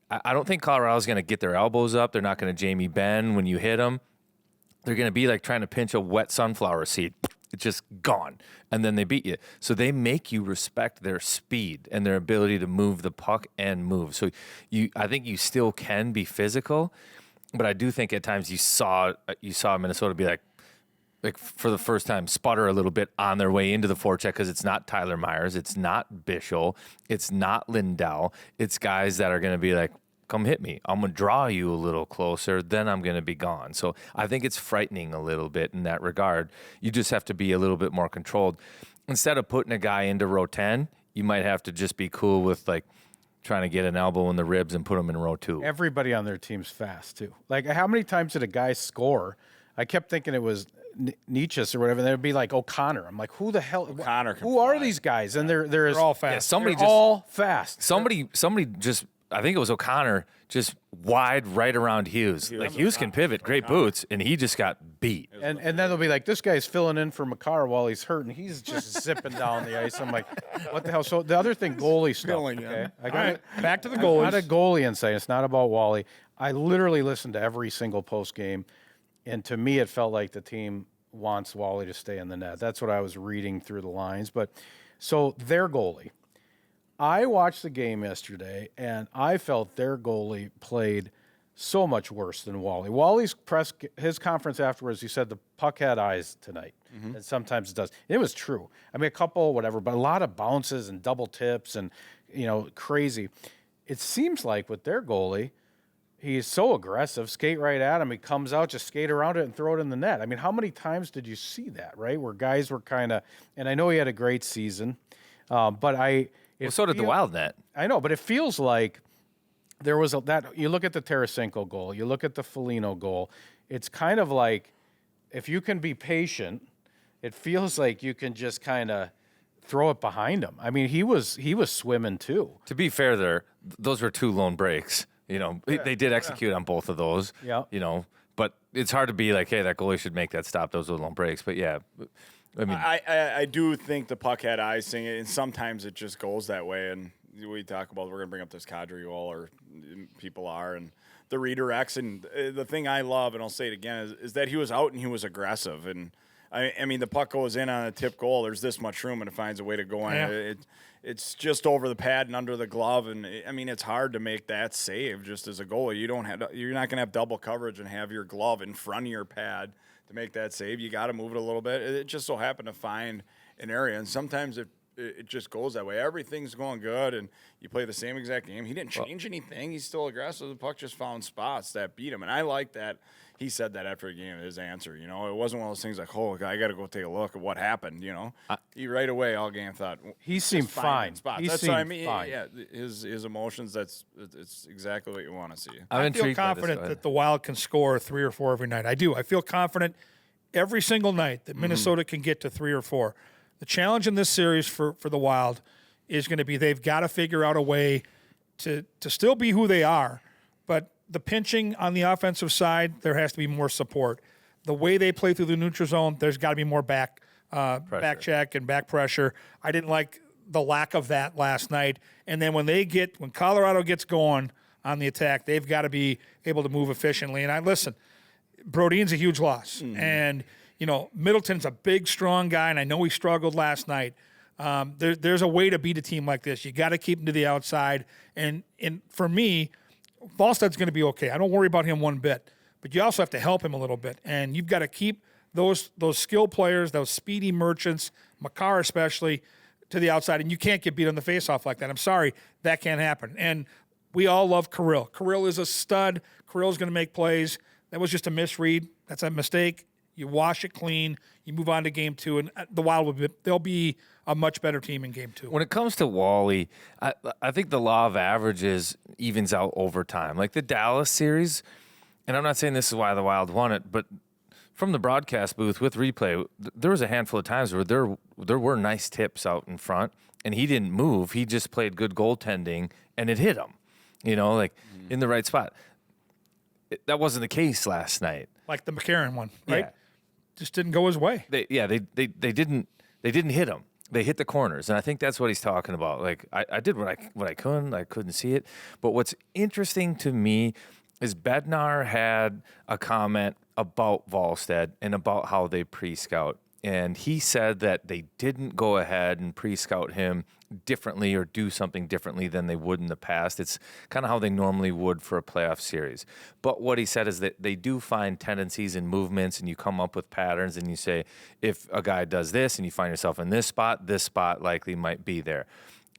I don't think Colorado's going to get their elbows up. They're not going to Jamie Benn when you hit them. They're going to be like trying to pinch a wet sunflower seed. It's just gone. And then they beat you. So they make you respect their speed and their ability to move the puck and move. So I think you still can be physical, but I do think at times you saw Minnesota be like for the first time, sputter a little bit on their way into the forecheck because it's not Tyler Myers, it's not Bischel, it's not Lindell. It's guys that are going to be like, come hit me. I'm going to draw you a little closer, then I'm going to be gone. So I think it's frightening a little bit in that regard. You just have to be a little bit more controlled. Instead of putting a guy into row 10, you might have to just be cool with like trying to get an elbow in the ribs and put him in row 2. Everybody on their team's fast, too. Like, how many times did a guy score? I kept thinking it was Nietzsche or whatever, and there'd be like O'Connor. I'm like, who the hell? O'Connor can who are fly. they're is and they're all fast. Yeah, somebody they're just all fast. somebody just I think it was O'Connor just wide right around Hughes. Like Hughes can pivot, great boots, and he just got beat. And then they'll be like, this guy's filling in for Makar while he's hurt, and he's just zipping down the ice. I'm like, what the hell? So the other thing, goalie stuff. Filling in. Okay? All right, back to the I'm goalies. not a goalie insight. It's not about Wally. I literally listened to every single post game, and to me, it felt like the team wants Wally to stay in the net. That's what I was reading through the lines. But so their goalie. I watched the game yesterday, and I felt their goalie played so much worse than Wally. Wally's his conference afterwards, he said the puck had eyes tonight, and sometimes it does. It was true. I mean, a couple, whatever, but a lot of bounces and double tips and, crazy. It seems like with their goalie, he's so aggressive, skate right at him. He comes out, just skate around it and throw it in the net. I mean, how many times did you see that, right, where guys were kind of – and I know he had a great season, but So did the Wild net. I know, but it feels like there was that. You look at the Tarasenko goal, you look at the Foligno goal. It's kind of like if you can be patient, it feels like you can just kind of throw it behind him. I mean, he was swimming too. To be fair, those were 2 lone breaks. They did execute on both of those. Yeah. But it's hard to be like, hey, that goalie should make that stop, those little breaks. But yeah, I mean, I do think the puck had icing, and sometimes it just goes that way. And we talk about, we're going to bring up this cadre goal, or people are, and the redirects. And the thing I love, and I'll say it again, is that he was out and he was aggressive. And I mean, the puck goes in on a tip goal. There's this much room, and it finds a way to go in. Yeah. It's just over the pad and under the glove, and I mean, it's hard to make that save just as a goalie. You're not going to have double coverage and have your glove in front of your pad to make that save. You got to move it a little bit. It just so happened to find an area, and sometimes it just goes that way. Everything's going good, and you play the same exact game. He didn't change anything. He's still aggressive. The puck just found spots that beat him, and I like that. He said that after the game, his answer. You know, it wasn't one of those things like, oh, I got to go take a look at what happened. You know, he right away all game thought he seemed fine. That's what I mean. Fine. Yeah, his emotions. It's exactly what you want to see. I feel confident that the Wild can score 3 or 4 every night. I do. I feel confident every single night that Minnesota can get to 3 or 4. The challenge in this series for the Wild is going to be they've got to figure out a way to still be who they are, but the pinching on the offensive side, there has to be more support. The way they play through the neutral zone, there's got to be more back check and back pressure. I didn't like the lack of that last night. And then when Colorado gets going on the attack, they've got to be able to move efficiently. And Brodin's a huge loss. And, you know, Middleton's a big, strong guy, and I know he struggled last night. There's a way to beat a team like this. You got to keep him to the outside. And for me, Wallsted's going to be okay. I don't worry about him one bit. But you also have to help him a little bit. And you've got to keep those skill players, those speedy merchants, Makar especially, to the outside. And you can't get beat on the faceoff like that. I'm sorry, that can't happen. And we all love Kirill. Kirill is a stud. Kirill's going to make plays. That was just a misread. That's a mistake. You wash it clean. You move on to game 2, and the Wild they'll be a much better team in game 2. When it comes to Wally, I think the law of averages evens out over time. Like the Dallas series, and I'm not saying this is why the Wild won it, but from the broadcast booth with replay, there was a handful of times where there were nice tips out in front, and he didn't move. He just played good goaltending, and it hit him, you know, like in the right spot. That wasn't the case last night. Like the McCarron one, right? Yeah. Just didn't go his way. They didn't hit him. They hit the corners, and I think that's what he's talking about. Like I did what I couldn't see it. But what's interesting to me is Bednar had a comment about Wallsted and about how they pre-scout. And he said that they didn't go ahead and pre-scout him differently or do something differently than they would in the past. It's kind of how they normally would for a playoff series. But what he said is that they do find tendencies and movements, and you come up with patterns, and you say, if a guy does this and you find yourself in this spot likely might be there.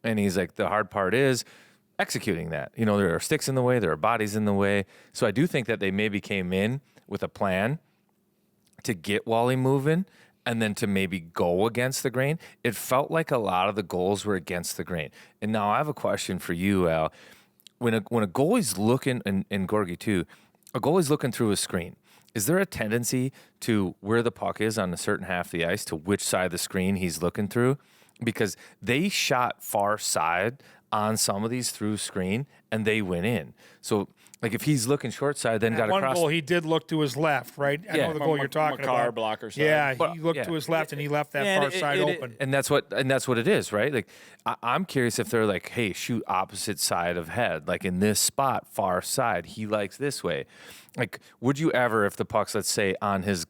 And he's like, the hard part is executing that. You know, there are sticks in the way, there are bodies in the way. So I do think that they maybe came in with a plan to get Wally moving, and then to maybe go against the grain. It felt like a lot of the goals were against the grain. And now I have a question for you, Al. When a goalie's looking, and Gorgie too, a goalie's looking through a screen, is there a tendency to where the puck is on a certain half of the ice to which side of the screen he's looking through? Because they shot far side on some of these through screen, and they went in. So, like, if he's looking short side, then got one across. goal, he did look to his left, right? I know the goal you're talking Makar about. blocker side. Yeah, But- he looked to his left, and he left that far side open. And that's what it is, right? Like, I'm curious if they're like, hey, shoot opposite side of head, like in this spot, far side. He likes this way. Like, would you ever, if the puck's, let's say, on his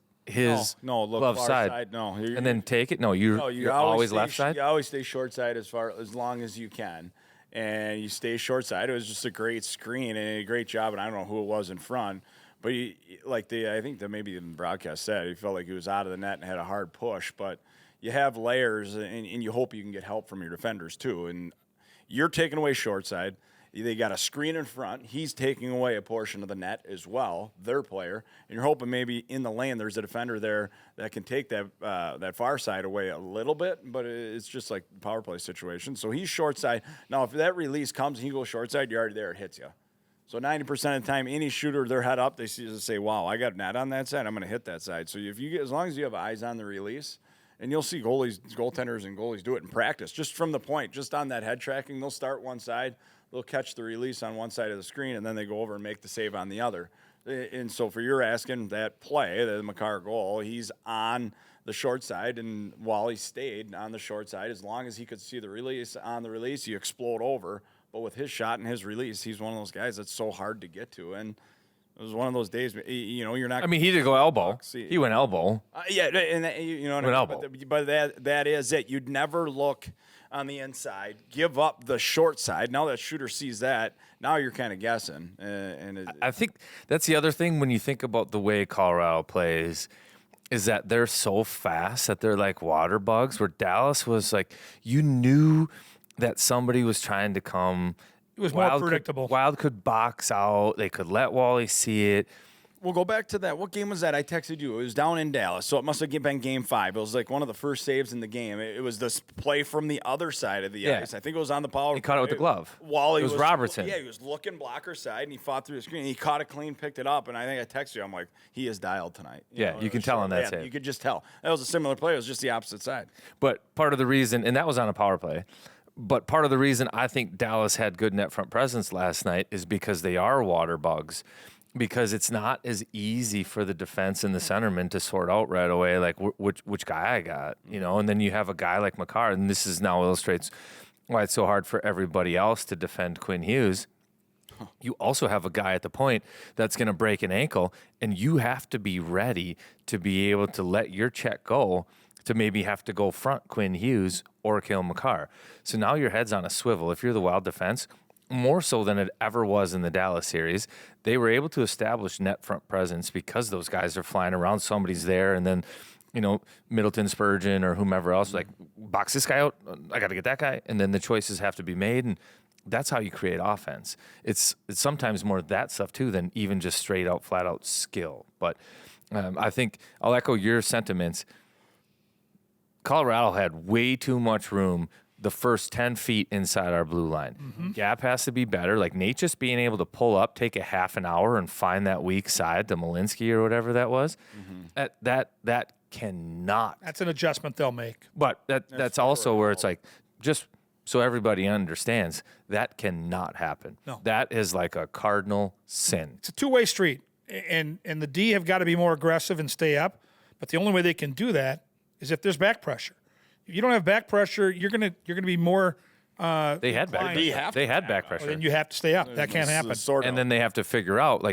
no, look glove far side, no, and then take it? No, you're always left side. You always stay short side as long as you can, and you stay short side. It was just a great screen and a great job, and I don't know who it was in front, but I think that maybe in the broadcast said he felt like he was out of the net and had a hard push, but you have layers, and you hope you can get help from your defenders too, and you're taking away short side. They got a screen in front. He's taking away a portion of the net as well, their player. And you're hoping maybe in the lane there's a defender there that can take that far side away a little bit, but it's just like power play situation. So he's short side. Now, if that release comes and he goes short side, you're already there. It hits you. So 90% of the time, any shooter, their head up, they say, wow, I got net on that side. I'm going to hit that side. So as long as you have eyes on the release, and you'll see goaltenders and goalies do it in practice, just from the point, just on that head tracking, they'll start one side, they'll catch the release on one side of the screen, and then they go over and make the save on the other. And so for your asking that play, the Makar goal, he's on the short side, and Wally stayed on the short side as long as he could see the release. On the release, you explode over. But with his shot and his release, he's one of those guys that's so hard to get to. And it was one of those days, you're not. I mean, he did go elbow. He went elbow. Yeah, and Went elbow. But that is it. You'd never look on the inside, give up the short side. Now that shooter sees that, now you're kind of guessing. I think that's the other thing when you think about the way Colorado plays is that they're so fast that they're like water bugs, where Dallas was like, you knew that somebody was trying to come. It was more predictable. Wild could box out. They could let Wally see it. We'll go back to that. What game was that? I texted you. It was down in Dallas, so it must have been Game 5. It was like one of the first saves in the game. It was this play from the other side of the ice. I think it was on the power. He caught it with the glove. Wally it was Robertson. Yeah, he was looking blocker side, and he fought through the screen. He caught it clean, picked it up, and I think I texted you. I'm like, he is dialed tonight. You can tell on that save. You could just tell. That was a similar play. It was just the opposite side. But part of the reason, and that was on a power play, but part of the reason I think Dallas had good net front presence last night is because they are water bugs. Because it's not as easy for the defense and the centerman to sort out right away, like which guy I got, and then you have a guy like Makar, and this is now illustrates why it's so hard for everybody else to defend Quinn Hughes. You also have a guy at the point that's going to break an ankle, and you have to be ready to be able to let your check go to maybe have to go front Quinn Hughes or Cale Makar. So now your head's on a swivel. If you're the Wild defense, more so than it ever was in the Dallas series, they were able to establish net front presence because those guys are flying around. Somebody's there, and then, Middleton, Spurgeon, or whomever else, like, box this guy out. I got to get that guy. And then the choices have to be made, and that's how you create offense. It's sometimes more that stuff, too, than even just straight out, flat out skill. But I think I'll echo your sentiments. Colorado had way too much room the first 10 feet inside our blue line. Mm-hmm. Gap has to be better. Like Nate just being able to pull up, take a half an hour and find that weak side to Malinsky or whatever that was. Mm-hmm. That cannot. That's an adjustment they'll make. But that's also where it's like, just so everybody understands, that cannot happen. No. That is like a cardinal sin. It's a two-way street. And the D have got to be more aggressive and stay up. But the only way they can do that is if there's back pressure. If you don't have back pressure, you're gonna be more. They had back pressure. Then you have to stay up. That can't happen. And then they have to figure out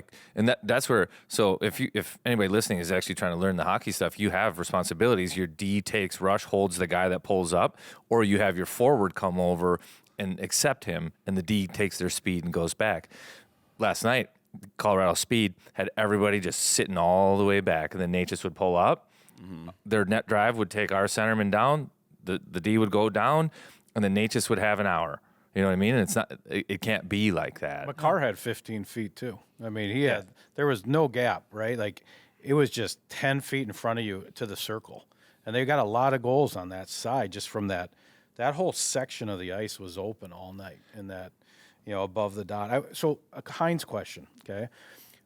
that's where. So if anybody listening is actually trying to learn the hockey stuff, you have responsibilities. Your D takes rush, holds the guy that pulls up, or you have your forward come over and accept him, and the D takes their speed and goes back. Last night, Colorado speed had everybody just sitting all the way back, and then Nate just would pull up. Mm-hmm. Their net drive would take our centerman down. The D would go down, and then Nate just would have an hour. You know what I mean? And it can't be like that. Makar had 15 feet too. I mean, there was no gap, right? Like it was just 10 feet in front of you to the circle, and they got a lot of goals on that side just from that. That whole section of the ice was open all night, in that, above the dot. So a Hines question, okay?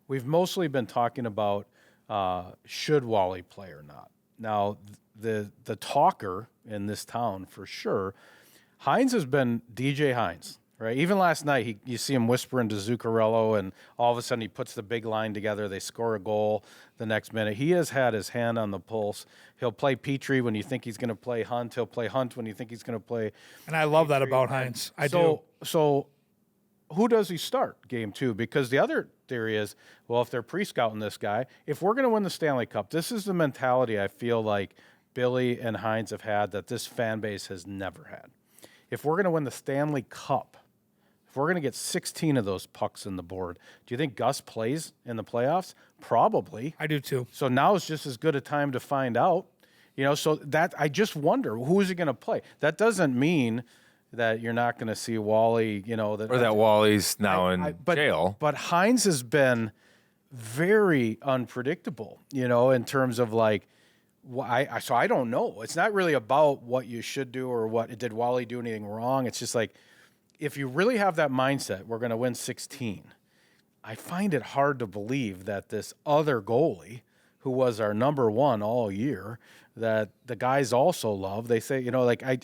We've mostly been talking about should Wally play or not. Now, the talker in this town for sure, Hines has been DJ Hines, right? Even last night, you see him whispering to Zuccarello, and all of a sudden he puts the big line together. They score a goal the next minute. He has had his hand on the pulse. He'll play Petrie when you think he's going to play Hunt. He'll play Hunt when you think he's going to play. And I love that about Hines. I do. So who does he start game 2? Because the other theory is, well, if they're pre-scouting this guy, if we're going to win the Stanley Cup, this is the mentality I feel like Billy and Hines have had that this fan base has never had. If we're going to win the Stanley Cup, if we're going to get 16 of those pucks in the board, do you think Gus plays in the playoffs? Probably. I do too. So now is just as good a time to find out. So that I just wonder, who is he going to play? That doesn't mean that you're not going to see Wally, that Wally's now in jail. But Hines has been very unpredictable, in terms of like, so I don't know. It's not really about what you should do or did Wally do anything wrong. It's just like, if you really have that mindset, we're going to win 16. I find it hard to believe that this other goalie, who was our number one all year, that the guys also love. They say,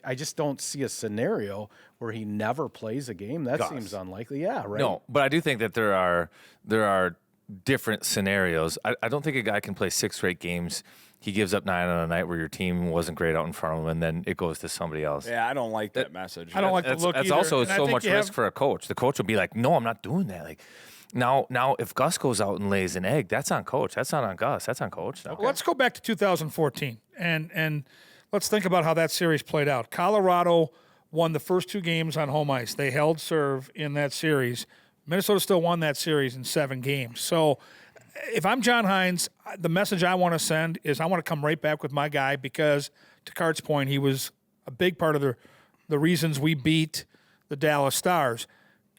I just don't see a scenario where he never plays a game. That seems unlikely. Yeah, right. No, but I do think that there are different scenarios. I don't think a guy can play 6 straight games. He gives up 9 on a night where your team wasn't great out in front of him, and then it goes to somebody else. Yeah, I don't like that message. I don't like the look That's either. also And I so think much you risk have- for a coach. The coach will be like, "No, I'm not doing that." Like, now, if Gus goes out and lays an egg, that's on coach. That's not on Gus. That's on coach. Okay. Let's go back to 2014 and let's think about how that series played out. Colorado won the first 2 games on home ice. They held serve in that series. Minnesota still won that series in 7 games. So if I'm John Hines, the message I want to send is I want to come right back with my guy because, to Cart's point, he was a big part of the reasons we beat the Dallas Stars.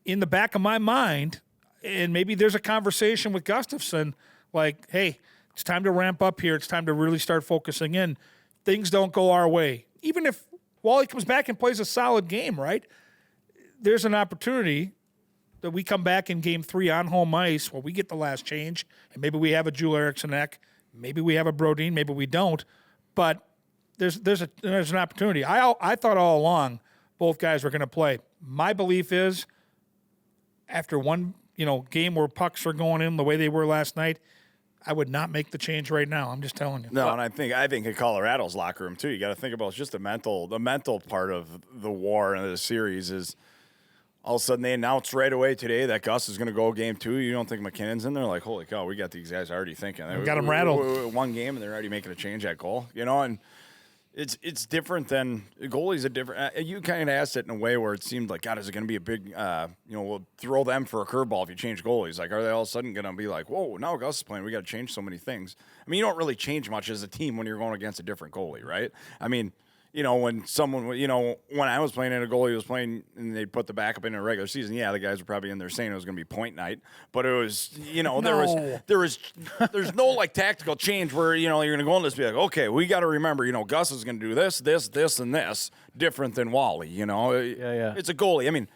In the back of my mind, and maybe there's a conversation with Gustafsson, like, hey, it's time to ramp up here. It's time to really start focusing in. Things don't go our way. Even if Wally comes back and plays a solid game, right? There's an opportunity that we come back in game 3 on home ice where we get the last change, and maybe we have a Joel Eriksson-Ek, maybe we have a Brodin, maybe we don't, but there's an opportunity. I thought all along both guys were going to play. My belief is after one game where pucks are going in the way they were last night, I would not make the change right now. I'm just telling you. No, and I think in Colorado's locker room too. You got to think about just the mental part of the war and the series is all of a sudden they announced right away today that Gus is going to go game 2. You don't think McKinnon's in there? Like, holy cow, we got these guys already thinking. We got them rattled. One game and they're already making a change at goal. And it's different than goalie's a different. You kind of asked it in a way where it seemed like, God, is it going to be a big? We'll throw them for a curveball if you change goalies. Like, are they all of a sudden going to be like, whoa, now Gus is playing? We got to change so many things. I mean, you don't really change much as a team when you're going against a different goalie, right? I mean, when someone, when I was playing and a goalie was playing and they put the backup in a regular season, yeah, the guys were probably in there saying it was going to be point night, but it was, there's no like tactical change where, you're going to go and just be like, okay, we got to remember, Gus is going to do this, and this different than Wally, Yeah. It's a goalie. I mean,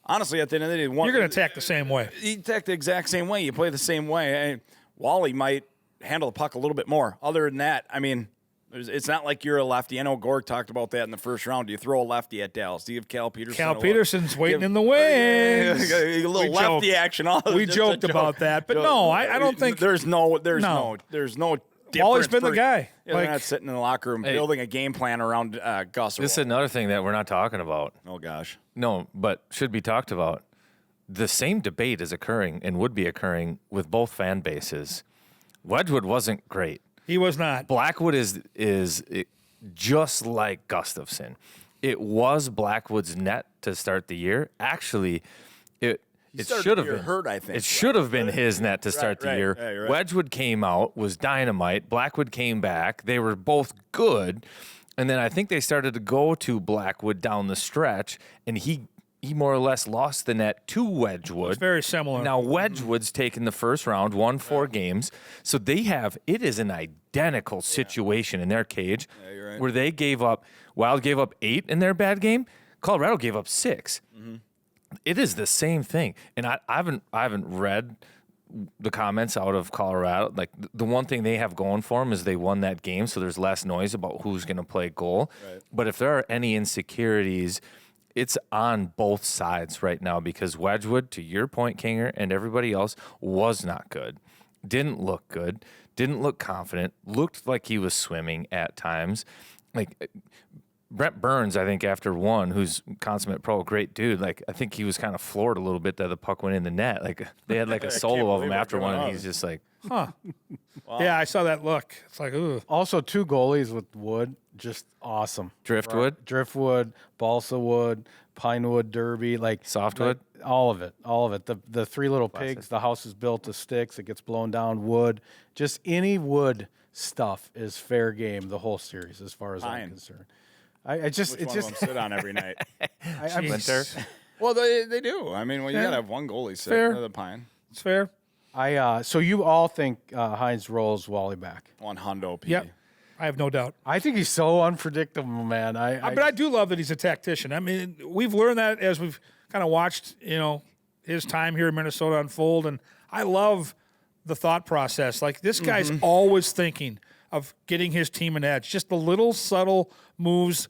honestly, at the end of the day, You're going to attack the same way. You attack the exact same way. You play the same way. Wally might handle the puck a little bit more. Other than that, I mean, it's not like you're a lefty. I know Gorg talked about that in the first round. Do you throw a lefty at Dallas? Do you give Cal Peterson? Cal Peterson's waiting in the wings. A little lefty action. We joked about that, but no, I don't think there's no. Wally's been the guy. They're not sitting in the locker room building a game plan around Gus. This is another thing that we're not talking about. Oh gosh. No, but should be talked about. The same debate is occurring and would be occurring with both fan bases. Wedgwood wasn't great. He was not. Blackwood is just like Gustafsson. It was Blackwood's net to start the year. Actually, it should have been hurt. I think it should have been his net to start the year. Right. Wedgwood came out, was dynamite. Blackwood came back. They were both good, and then I think they started to go to Blackwood down the stretch, and he more or less lost the net to Wedgwood. It's very similar. Now, Wedgwood's taken the first round, won 4 games. So it is an identical situation in their cage where they gave up, Wild gave up 8 in their bad game. Colorado gave up 6. Mm-hmm. It is the same thing. And I haven't read the comments out of Colorado. Like, the one thing they have going for them is they won that game, so there's less noise about who's going to play goal. Right. But if there are any insecurities, it's on both sides right now because Wedgwood, to your point, Kinger, and everybody else, was not good. Didn't look good. Didn't look confident. Looked like he was swimming at times. Like Brent Burns, I think, after one, who's consummate pro, great dude. Like, I think he was kind of floored a little bit that the puck went in the net. Like, they had like a solo of him after one, and he's just like, huh. Wow. Yeah, I saw that look. It's like, ooh. Also, 2 goalies with Wood, just awesome. Driftwood? Right. Driftwood, Balsa Wood, Pinewood, Derby, like Softwood? Like, all of it. The 3 little pigs, the house is built of sticks, it gets blown down, wood. Just any wood stuff is fair game the whole series as far as I'm concerned. Which one of them sit on every night? Winter. Well, they do. I mean, you got to have one goalie sit under the pine. It's fair. So you all think Hines rolls Wally back? 100 P. Yep. I have no doubt. I think he's so unpredictable, man. But I do love that he's a tactician. I mean, we've learned that as we've kind of watched, his time here in Minnesota unfold, and I love the thought process. Like, this guy's always thinking of getting his team an edge. Just the little subtle moves.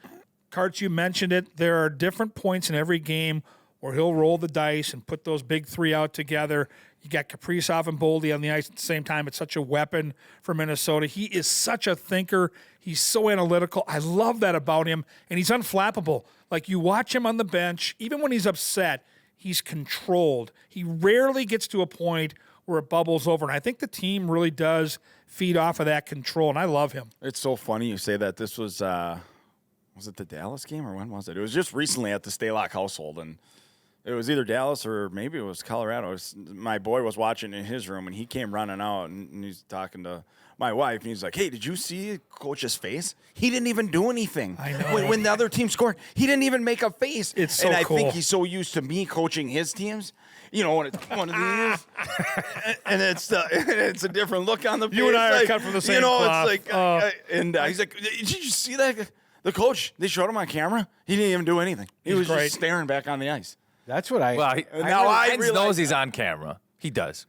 Cart, you mentioned it. There are different points in every game where he'll roll the dice and put those big three out together. You got Kaprizov and Boldy on the ice at the same time. It's such a weapon for Minnesota. He is such a thinker. He's so analytical. I love that about him, and he's unflappable. Like, you watch him on the bench, even when he's upset, he's controlled. He rarely gets to a point where it bubbles over, and I think the team really does feed off of that control, and I love him. It's so funny you say that. This was it the Dallas game or when was it? It was just recently at the Stalock household, and it was either Dallas or maybe it was Colorado. My boy was watching in his room, and he came running out, and he's talking to my wife, and he's like, "Hey, did you see Coach's face? He didn't even do anything. I know. When the other team scored, he didn't even make a face." It's so and I cool. think he's so used to me coaching his teams. You know, when it's one of these, and it's a different look on the face. You and I are like, cut from the same You know, cloth. it's like, he's like, "Did you see that? The coach, they showed him on camera. He didn't even do anything. He was great. just staring back on the ice." That's what I. Well, I Hines knows he's on camera. He does.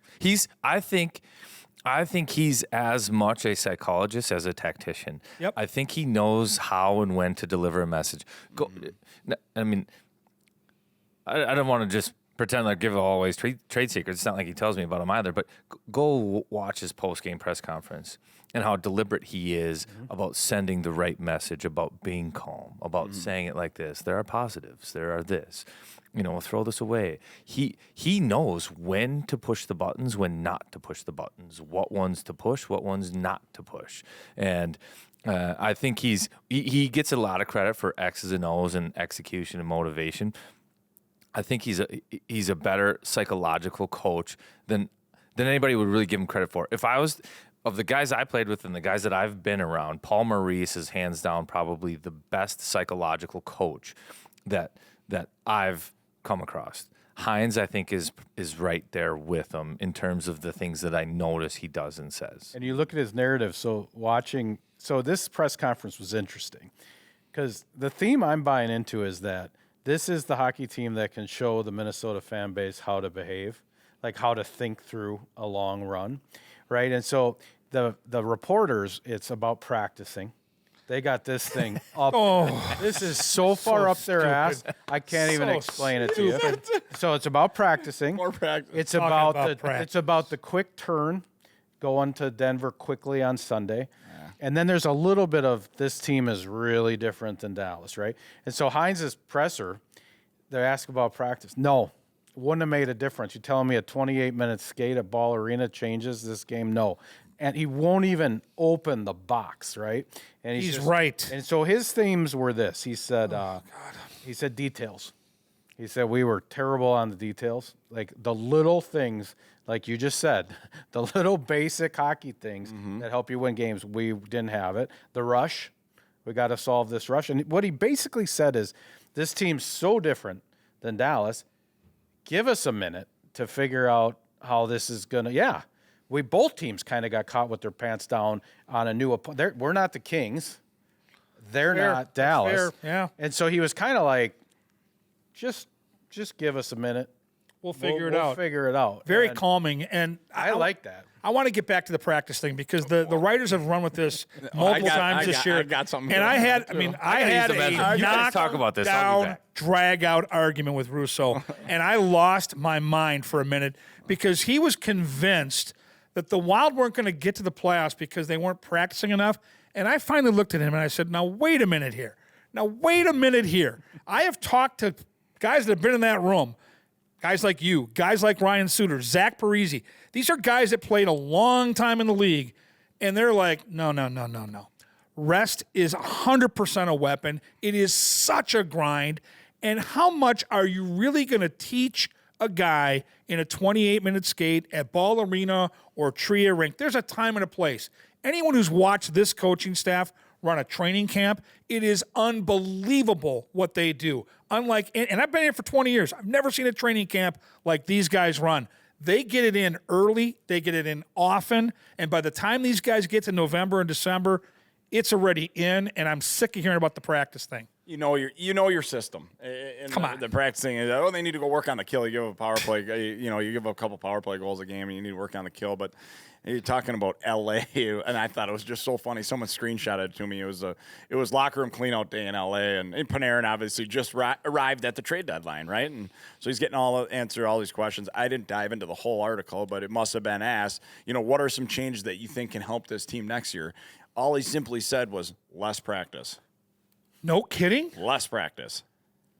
I think he's as much a psychologist as a tactician. Yep. I think he knows how and when to deliver a message. I mean, I don't want to just pretend like give all away trade secrets. It's not like he tells me about them either. But go watch his post-game press conference and how deliberate he is about sending the right message, about being calm, about saying it like this. There are positives. There are this. Throw this away. He knows when to push the buttons, when not to push the buttons, what ones to push, what ones not to push. And I think he gets a lot of credit for X's and O's and execution and motivation. I think he's a better psychological coach than anybody would really give him credit for. If I was of the guys I played with and the guys that I've been around, Paul Maurice is hands down probably the best psychological coach that I've come across. Hines, I think, is right there with him in terms of the things that I notice he does and says. And you look at his narrative. So this press conference was interesting because the theme I'm buying into is that this is the hockey team that can show the Minnesota fan base how to behave, like how to think through a long run, right? And so the reporters, it's about practicing. They got this thing up. This is so far up their ass. I can't even explain it to you. So it's about practicing. More practice. It's Talking about about the practice. it's about the quick turn going to Denver quickly on Sunday. And then there's a little bit of this team is really different than Dallas, right? And so Hines' presser, they ask about practice. No, wouldn't have made a difference. You're telling me a 28-minute skate at Ball Arena changes this game? No. And he won't even open the box, right? And He's right. And so his themes were this. He said, he said details. He said we were terrible on the details, like the little things, like you just said, the little basic hockey things that help you win games. We didn't have it. The rush, we got to solve this rush. And what he basically said is, this team's so different than Dallas. Give us a minute to figure out how this is gonna. Yeah, both teams kind of got caught with their pants down on a new opponent. We're not the Kings. They're Fair. not Dallas. That's fair. Yeah. And so he was kind of like, just give us a minute. We'll figure it We'll out. figure it out. Very And calming, and I like that. I want to get back to the practice thing because the writers have run with this multiple times this year. I got something. And I had a You guys talk about this. I'll be knockdown, back. drag out argument with Russo, and I lost my mind for a minute because he was convinced that the Wild weren't going to get to the playoffs because they weren't practicing enough. And I finally looked at him and I said, "Now wait a minute here. I have talked to guys that have been in that room." Guys like you, guys like Ryan Suter, Zach Parise. These are guys that played a long time in the league, and they're like, no. Rest is 100% a weapon. It is such a grind. And how much are you really going to teach a guy in a 28-minute skate at Ball Arena or Tria Rink? There's a time and a place. Anyone who's watched this coaching staff run a training camp, it is unbelievable what they do. Unlike, and I've been here for 20 years. I've never seen a training camp like these guys run. They get it in early, they get it in often, and by the time these guys get to November and December, it's already in, and I'm sick of hearing about the practice thing. You know your system. Come on. The practicing is, they need to go work on the kill. You give a power play, you give a couple power play goals a game, and you need to work on the kill. But you're talking about LA, and I thought it was just so funny. Someone screenshotted it to me. It was locker room cleanout day in LA, and Panarin obviously just arrived at the trade deadline, right? And so he's getting answer all these questions. I didn't dive into the whole article, but it must have been asked. What are some changes that you think can help this team next year? All he simply said was less practice. No kidding? Less practice.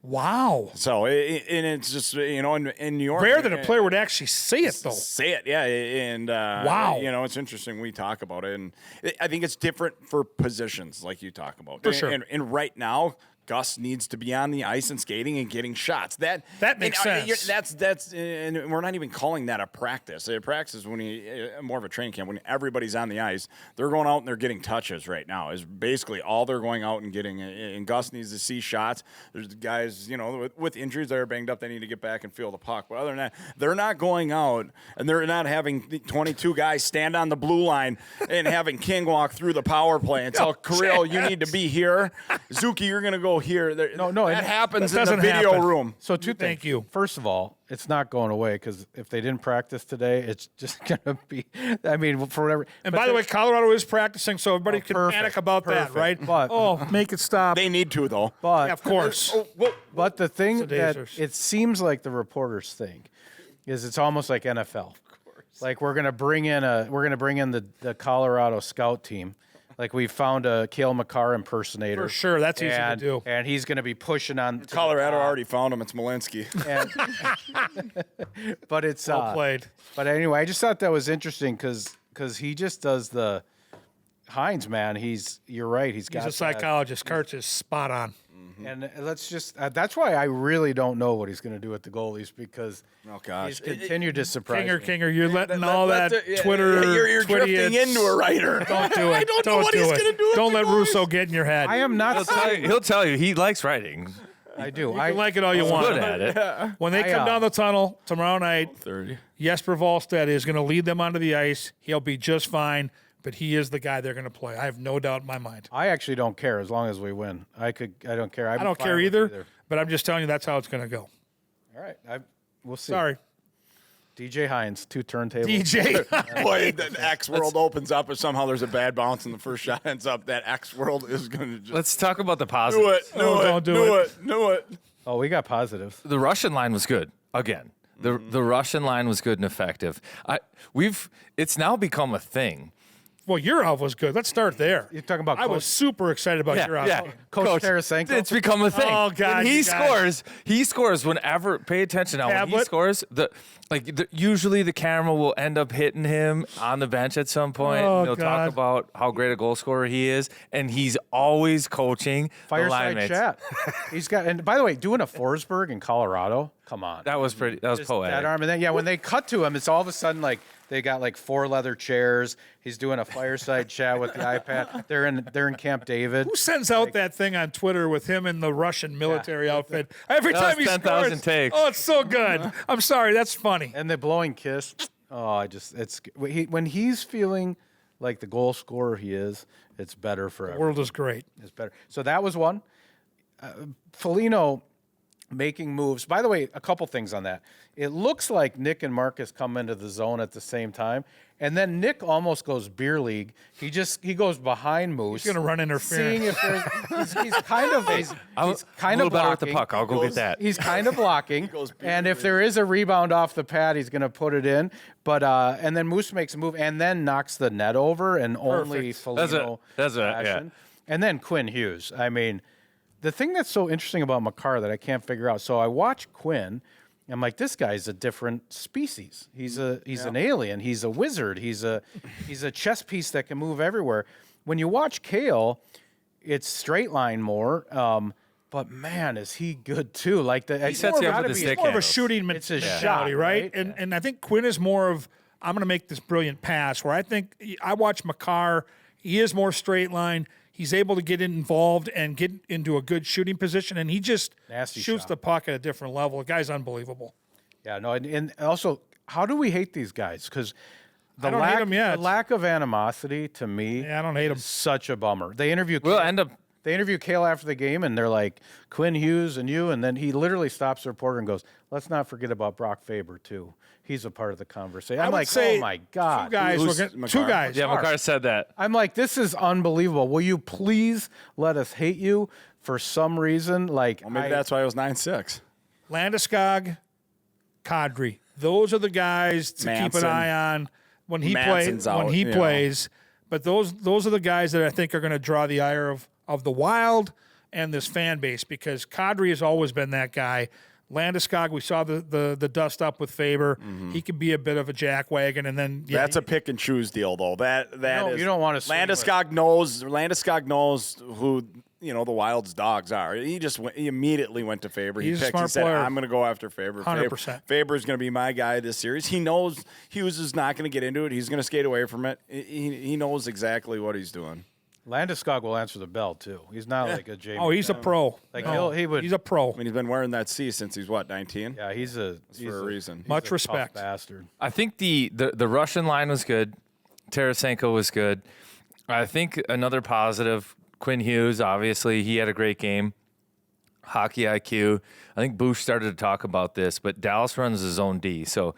Wow. So, and it's just, in New York. Rare that a player would actually say it, though. Say it, yeah. And, wow. It's interesting we talk about it. And I think it's different for positions like you talk about. For sure. And right now, Gus needs to be on the ice and skating and getting shots. That makes sense. That's and we're not even calling that a practice. A practice is when more of a training camp when everybody's on the ice. They're going out and they're getting touches right now. Is basically all they're going out and getting. And Gus needs to see shots. There's guys, with injuries that are banged up, they need to get back and feel the puck. But other than that, they're not going out and they're not having 22 guys stand on the blue line and having King walk through the power play and tell Kirill, you need to be here. Zuki, you're going to go here. No, that happens that in the video happen. room. So two things. Thank you. First of all, it's not going away because if they didn't practice today, it's just going to be, for whatever. And by the way, Colorado is practicing, so everybody can perfect, panic about that, perfect. right? But- make it stop. They need to, though. But, Yeah, of course. but the thing It's a that Dazers. it seems like the reporters think is it's almost like NFL. Of course. Like we're going to bring in the Colorado scout team. Like we found a Cale Makar impersonator. For sure, that's easy to do. And he's going to be pushing on. Colorado already found him. It's Malinsky. But it's Well played. But anyway, I just thought that was interesting because he just does the Hines, man. You're right. He's got He's a psychologist. Kurtz is spot on. And let's just that's why I really don't know what he's going to do with the goalies because he's continued to surprise me. Kinger, you're letting all that Twitter. You're drifting into a writer. Don't do it. I don't know what he's going to do. Don't let Russo get in your head. I am not saying He'll tell you he likes writing. I do. You can like it all you want. Good at it. When they come down the tunnel tomorrow night, 30. Jesper Wallstedt is going to lead them onto the ice. He'll be just fine, but he is the guy they're going to play. I have no doubt in my mind. I actually don't care as long as we win. I don't care. I don't care either, but I'm just telling you that's how it's going to go. All right. We'll see. Sorry. DJ Hines, 2 turntables. DJ. Boy, the X world opens up, and somehow there's a bad bounce, and the first shot ends up. That X world is going to just Let's talk about the do positives. it. Do it. Oh, we got positives. The Russian line was good again. The Russian line was good and effective. It's now become a thing. Well, Urov was good. Let's start there. You're talking about I was super excited about Urov. Coach Tarasenko. It's become a thing. Oh, God, When you guys. he scores whenever. Pay attention now. When he Tablet. scores, usually the camera will end up hitting him on the bench at some point. Oh, They'll God. talk about how great a goal scorer he is, and he's always coaching the line Fireside mates. chat. He's got, and by the way, doing a Forsberg in Colorado. Come on. That was pretty. That was Just poetic. that arm, and then when they cut to him, it's all of a sudden like they got like 4 leather chairs. He's doing a fireside chat with the iPad. They're in Camp David. Who sends out that thing on Twitter with him in the Russian military outfit? Every That time was he 10,000 scores. takes. Oh, it's so good. I'm sorry. That's funny. And the blowing kiss. Oh, when he's feeling like the goal scorer he is, it's better for The everyone. world is great. It's better. So that was one. Foligno making moves. By the way, a couple things on that. It looks like Nick and Marcus come into the zone at the same time, and then Nick almost goes beer league. He goes behind Moose. He's going to run interference. Seeing if there's, he's kind of he's kind a little of better with the blocking. puck. I'll go get that. He's kind of blocking, and if there is a rebound off the pad, he's going to put it in. But and then Moose makes a move and then knocks the net over, and only Foligno. That's a fashion. And then Quinn Hughes. I mean, the thing that's so interesting about Makar that I can't figure out. So I watch Quinn. I'm like, this guy's a different species. He's an alien. He's a wizard. He's a chess piece that can move everywhere. When you watch Cale, it's straight line more. But man, is he good too? Like He sets you up with the stick More of a handles. shooting It's a mentality, shot, right? right? And I think Quinn is more of, I'm going to make this brilliant pass, where I think I watch Makar. He is more straight line. He's able to get involved and get into a good shooting position, and he just Nasty shoots shot. the puck at a different level. The guy's unbelievable. Yeah, no, and also, how do we hate these guys? Because I don't hate 'em yet. the lack of animosity to me Yeah, I don't hate him. is such a bummer. They interview We'll end up They interview Cale after the game, and they're like, Quinn Hughes and you, and then he literally stops the reporter and goes, let's not forget about Brock Faber, too. He's a part of the conversation. I'm would like, say oh, my God. Two guys. Two guys. Yeah, Makar said that. I'm like, this is unbelievable. Will you please let us hate you for some reason? Like, Well, maybe that's why it was 9-6. Landeskog, Kadri. Those are the guys to keep Manson. an eye on when he Manson's out, plays. But those are the guys that I think are going to draw the ire of the Wild and this fan base, because Kadri has always been that guy. Landeskog, we saw the dust up with Faber. He could be a bit of a jackwagon, and then That's a pick and choose deal, though. you don't want to swing Landeskog knows who the Wild's dogs are. He immediately went to Faber. He's a He smart said, player. I'm going to go after Faber. 100%. Faber's going to be my guy this series. He knows Hughes is not going to get into it. He's going to skate away from it. He knows exactly what he's doing. Landeskog will answer the bell, too. He's not like a Jamie. Oh, he's a pro. Like, he's a pro. I mean, he's been wearing that C since he's, 19? Yeah, he's for a reason. Much tough respect. bastard. I think the Russian line was good. Tarasenko was good. I think another positive, Quinn Hughes, obviously, he had a great game. Hockey IQ. I think Bush started to talk about this, but Dallas runs the zone D. So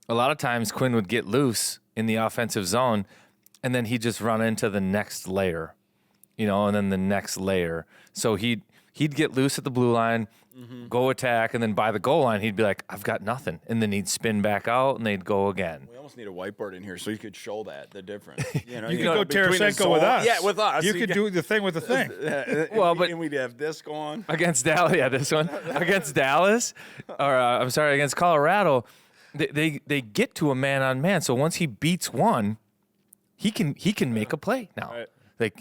a lot of times Quinn would get loose in the offensive zone, and then he'd just run into the next layer, and then the next layer. So he'd get loose at the blue line, go attack, and then by the goal line, he'd be like, I've got nothing. And then he'd spin back out, and they'd go again. We almost need a whiteboard in here so you could show the difference. You could go Tarasenko with us. Yeah, with us. You could do the thing with the thing. Well, but and we'd have this going. against Dallas, this one against Dallas, or against Colorado, they get to a man on man. So once he beats one, he can make a play now. Right.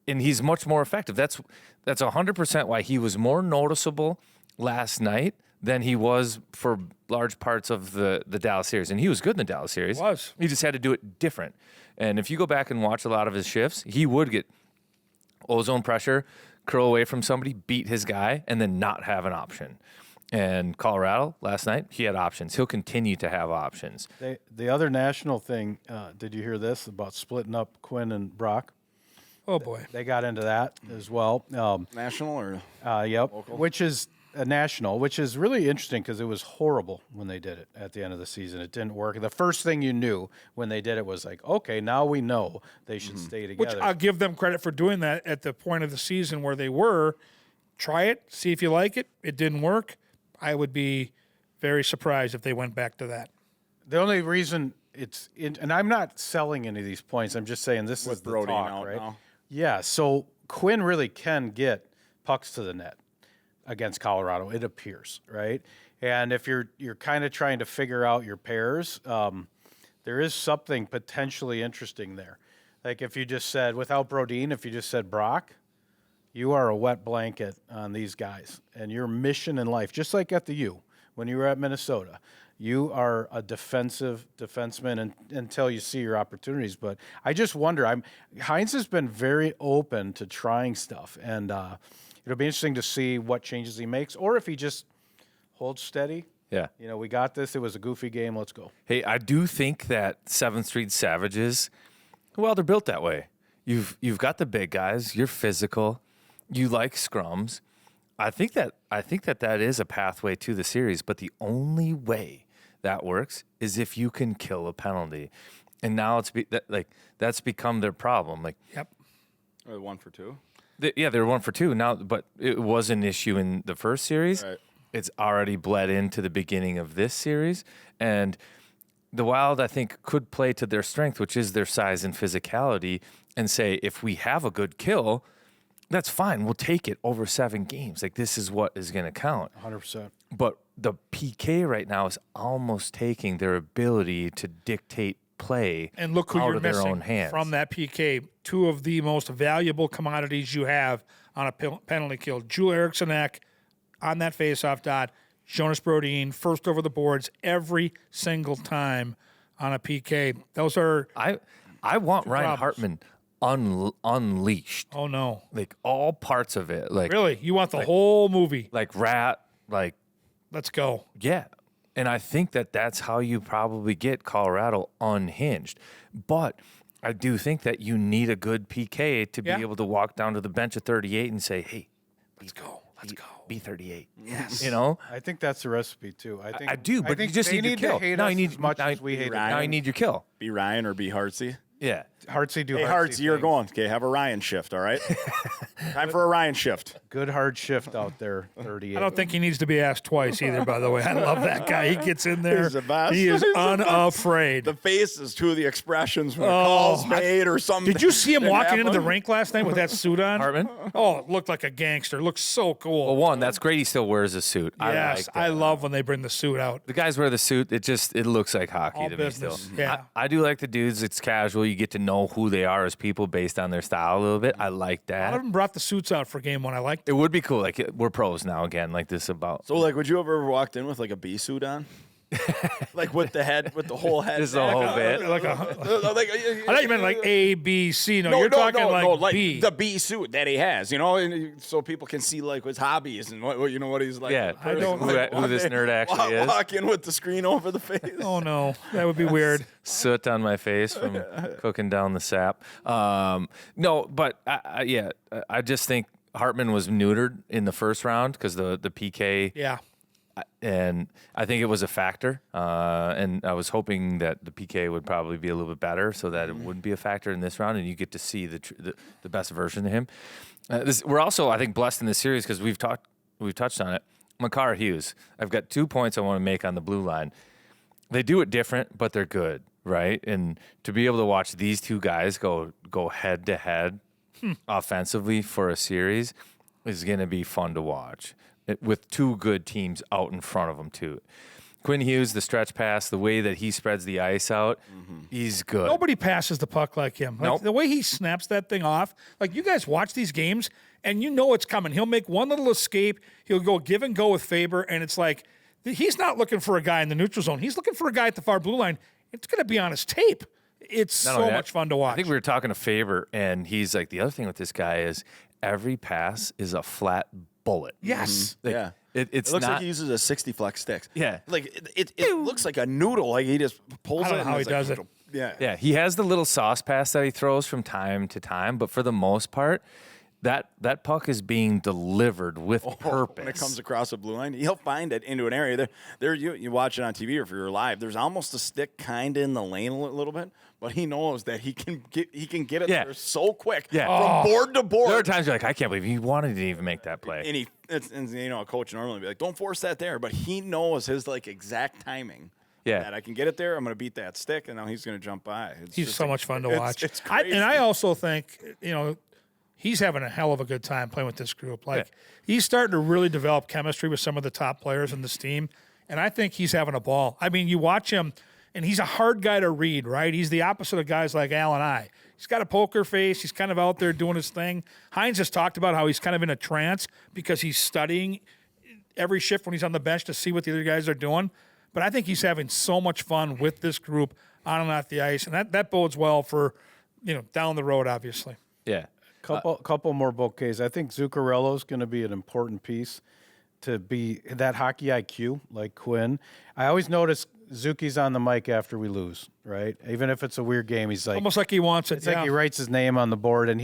And he's much more effective. That's 100% why he was more noticeable last night than he was for large parts of the Dallas series. And he was good in the Dallas series. He just had to do it different. And if you go back and watch a lot of his shifts, he would get ozone pressure, curl away from somebody, beat his guy, and then not have an option. And Colorado last night, he had options. He'll continue to have options. The other national thing, did you hear this about splitting up Quinn and Brock? Oh, boy. They got into that as well. National or Yep, local? which is national, which is really interesting because it was horrible when they did it at the end of the season. It didn't work. The first thing you knew when they did it was like, okay, now we know they should stay Which together. I'll give them credit for doing that at the point of the season where they were. Try it, see if you like it. It didn't work. I would be very surprised if they went back to that. The only reason and I'm not selling any of these points. I'm just saying this is the Brody talk, out right? now. Yeah, so Quinn really can get pucks to the net against Colorado, it appears, right? And if you're kind of trying to figure out your pairs, there is something potentially interesting there. Like if you just said, without Brodin, if you just said Brock, you are a wet blanket on these guys. And your mission in life, just like at the U, when you were at Minnesota, you are a defenseman until you see your opportunities. But I just wonder, Hines has been very open to trying stuff. And it'll be interesting to see what changes he makes, or if he just holds steady. Yeah. We got this. It was a goofy game. Let's go. Hey, I do think that 7th Street Savages, well, they're built that way. You've got the big guys. You're physical. You like scrums. I think that is a pathway to the series, but the only way that works is if you can kill a penalty. And now that's become their problem. Like, Yep. Or 1 for 2. They're 1 for 2 now, but it was an issue in the first series. Right. It's already bled into the beginning of this series, and the Wild, I think, could play to their strength, which is their size and physicality, and say, if we have a good kill, that's fine. We'll take it over 7 games. Like, this is what is going to count. 100%. But the PK right now is almost taking their ability to dictate play And look who out you're of their own missing hands. from that PK. 2 of the most valuable commodities you have on a penalty kill. Jule Eriksson on that faceoff dot. Jonas Brodin first over the boards every single time on a PK. Those are I want Ryan problems. Hartman unleashed. Oh no. Like all parts of it. Like Really? You want the whole movie. like Rat, like Let's go. yeah. And I think that that's how you probably get Colorado unhinged. But I do think that you need a good PK to be Yeah. able to walk down to the bench at 38 and say, hey, Let's go. Let's go. be 38. Yes. You know? I think that's the recipe too. I do, but you think just they need your kill. to hate Now us you need as much now, as we hate Ryan. Now you need your kill. Be Ryan or be Hartsey. Yeah. Hartsey do Hey, Hartsey Hartsey, you're things. going. Okay, have a Ryan shift, all right? Time for a Ryan shift. Good hard shift out there, 38. I don't think he needs to be asked twice either, by the way. I love that guy. He gets in there. He's the best. He is He's the best. unafraid. The faces, two of the expressions when a call's made or something. Did you see him didn't walking into the happen. rink last night with that suit on? Hartman? Oh, it looked like a gangster. Looked so cool. Well, one, that's great. He still wears a suit. I yes, like that. I love when they bring the suit out. The guys wear the suit. It looks like hockey All to business. me still. Yeah. I do like the dudes. It's casual. You get to know who they are as people based on their style a little bit. I like A lot of that. them brought the suits out for game one. I liked It would be cool. Like we're pros now again. Like this about So, like, would you ever walked in with like a bee suit on? Like with the head, with the whole head. Just the whole bit. Like a, Like, I thought you meant like A, B, C. No, you're talking like B. the bee suit that he has, you know, and so people can see like his hobbies and what you know what he's like. Yeah, I don't who this nerd actually is. Walk in with the screen over the face. Oh no, that would be weird. Soot on my face from cooking down the sap. No, but I just think Hartman was neutered in the first round because the PK. Yeah. And I think it was a factor. And I was hoping that the PK would probably be a little bit better so that it wouldn't be a factor in this round and you get to see the best version of him. We're also, I think, blessed in this series because we've touched on it. Makar Hughes. I've got 2 points I want to make on the blue line. They do it different, but they're good, right? And to be able to watch these two guys go head to head offensively for a series is going to be fun to watch. With two good teams out in front of them, too. Quinn Hughes, the stretch pass, the way that he spreads the ice out, he's good. Nobody passes the puck like him. Like, Nope. The way he snaps that thing off, like you guys watch these games and you know it's coming. He'll make one little escape. He'll go give and go with Faber, and it's like he's not looking for a guy in the neutral zone. He's looking for a guy at the far blue line. It's going to be on his tape. It's Not so only that, much fun to watch. I think we were talking to Faber, and he's like, the other thing with this guy is every pass is a flat bullet. yes. Like, Yeah. It's It looks not, like he uses a 60 flex sticks. Yeah. Like it looks like a noodle. Like he just pulls I don't it. know and how he it's like, does it. Yeah. Yeah, he has the little sauce pass that he throws from time to time, but for the most part, that puck is being delivered with purpose. When it comes across a blue line, he'll find it into an area. There you watch it on TV or if you're live. There's almost a stick kind of in the lane a little bit, but he knows that he can get it Yeah. there so quick. Yeah. From board to board. There are times you're like, I can't believe he wanted to even make that play. And you know, a coach normally be like, don't force that there, but he knows his like exact timing. Yeah. That I can get it there. I'm going to beat that stick, and now he's going to jump by. It's He's just so much fun to watch. It's I crazy. also think, he's having a hell of a good time playing with this group. Like, Yeah. he's starting to really develop chemistry with some of the top players in this team, and I think he's having a ball. I mean, you watch him, and he's a hard guy to read, right? He's the opposite of guys like Al and I. He's got a poker face. He's kind of out there doing his thing. Hines has talked about how he's kind of in a trance because he's studying every shift when he's on the bench to see what the other guys are doing. But I think he's having so much fun with this group on and off the ice, and that bodes well for, down the road, obviously. Yeah. Couple more bouquets. I think Zuccarello's going to be an important piece to be that hockey IQ like Quinn. I always notice Zuki's on the mic after we lose, right? Even if it's a weird game, he's like Almost like he wants it. it's like he writes his name on the board, and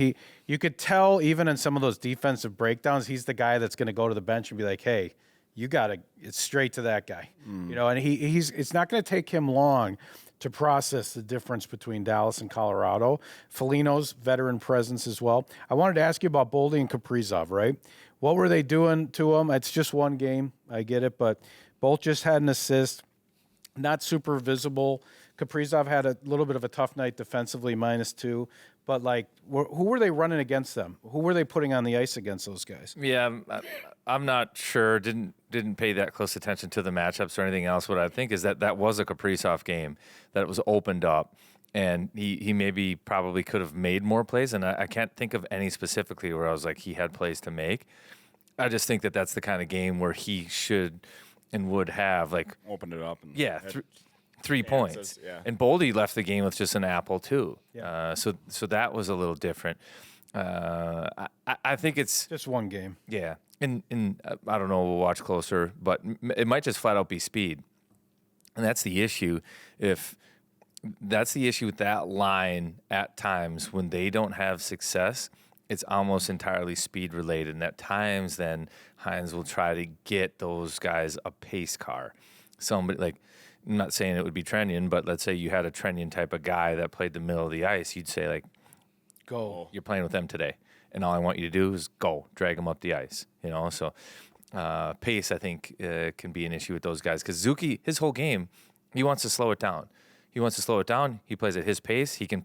you could tell even in some of those defensive breakdowns, he's the guy that's going to go to the bench and be like, "Hey, you got to it's straight to that guy," And it's not going to take him long to process the difference between Dallas and Colorado. Foligno's veteran presence as well. I wanted to ask you about Boldy and Kaprizov, right? What were they doing to him? It's just one game, I get it, but both just had an assist. Not super visible. Kaprizov had a little bit of a tough night defensively, -2. But, who were they running against them? Who were they putting on the ice against those guys? Yeah, I'm not sure. Didn't pay that close attention to the matchups or anything else. What I think is that was a Kaprizov game, that it was opened up, and he maybe probably could have made more plays, and I can't think of any specifically where I was like he had plays to make. I just think that's the kind of game where he should and would have Opened it up. And yeah, 3 points. yeah. And Boldy left the game with just an apple too. Yeah. So that was a little different. I think it's Just one game. yeah. And I don't know. We'll watch closer, but it might just flat out be speed, and that's the issue. If that's the issue with that line at times when they don't have success. It's almost entirely speed related. And at times, then Hines will try to get those guys a pace car. Somebody like, I'm not saying it would be Trennion, but let's say you had a Trennion type of guy that played the middle of the ice. You'd say, like, Go. you're playing with them today. And all I want you to do is go, drag them up the ice, So pace, I think, can be an issue with those guys. Because Zuki, his whole game, he wants to slow it down. He plays at his pace. He can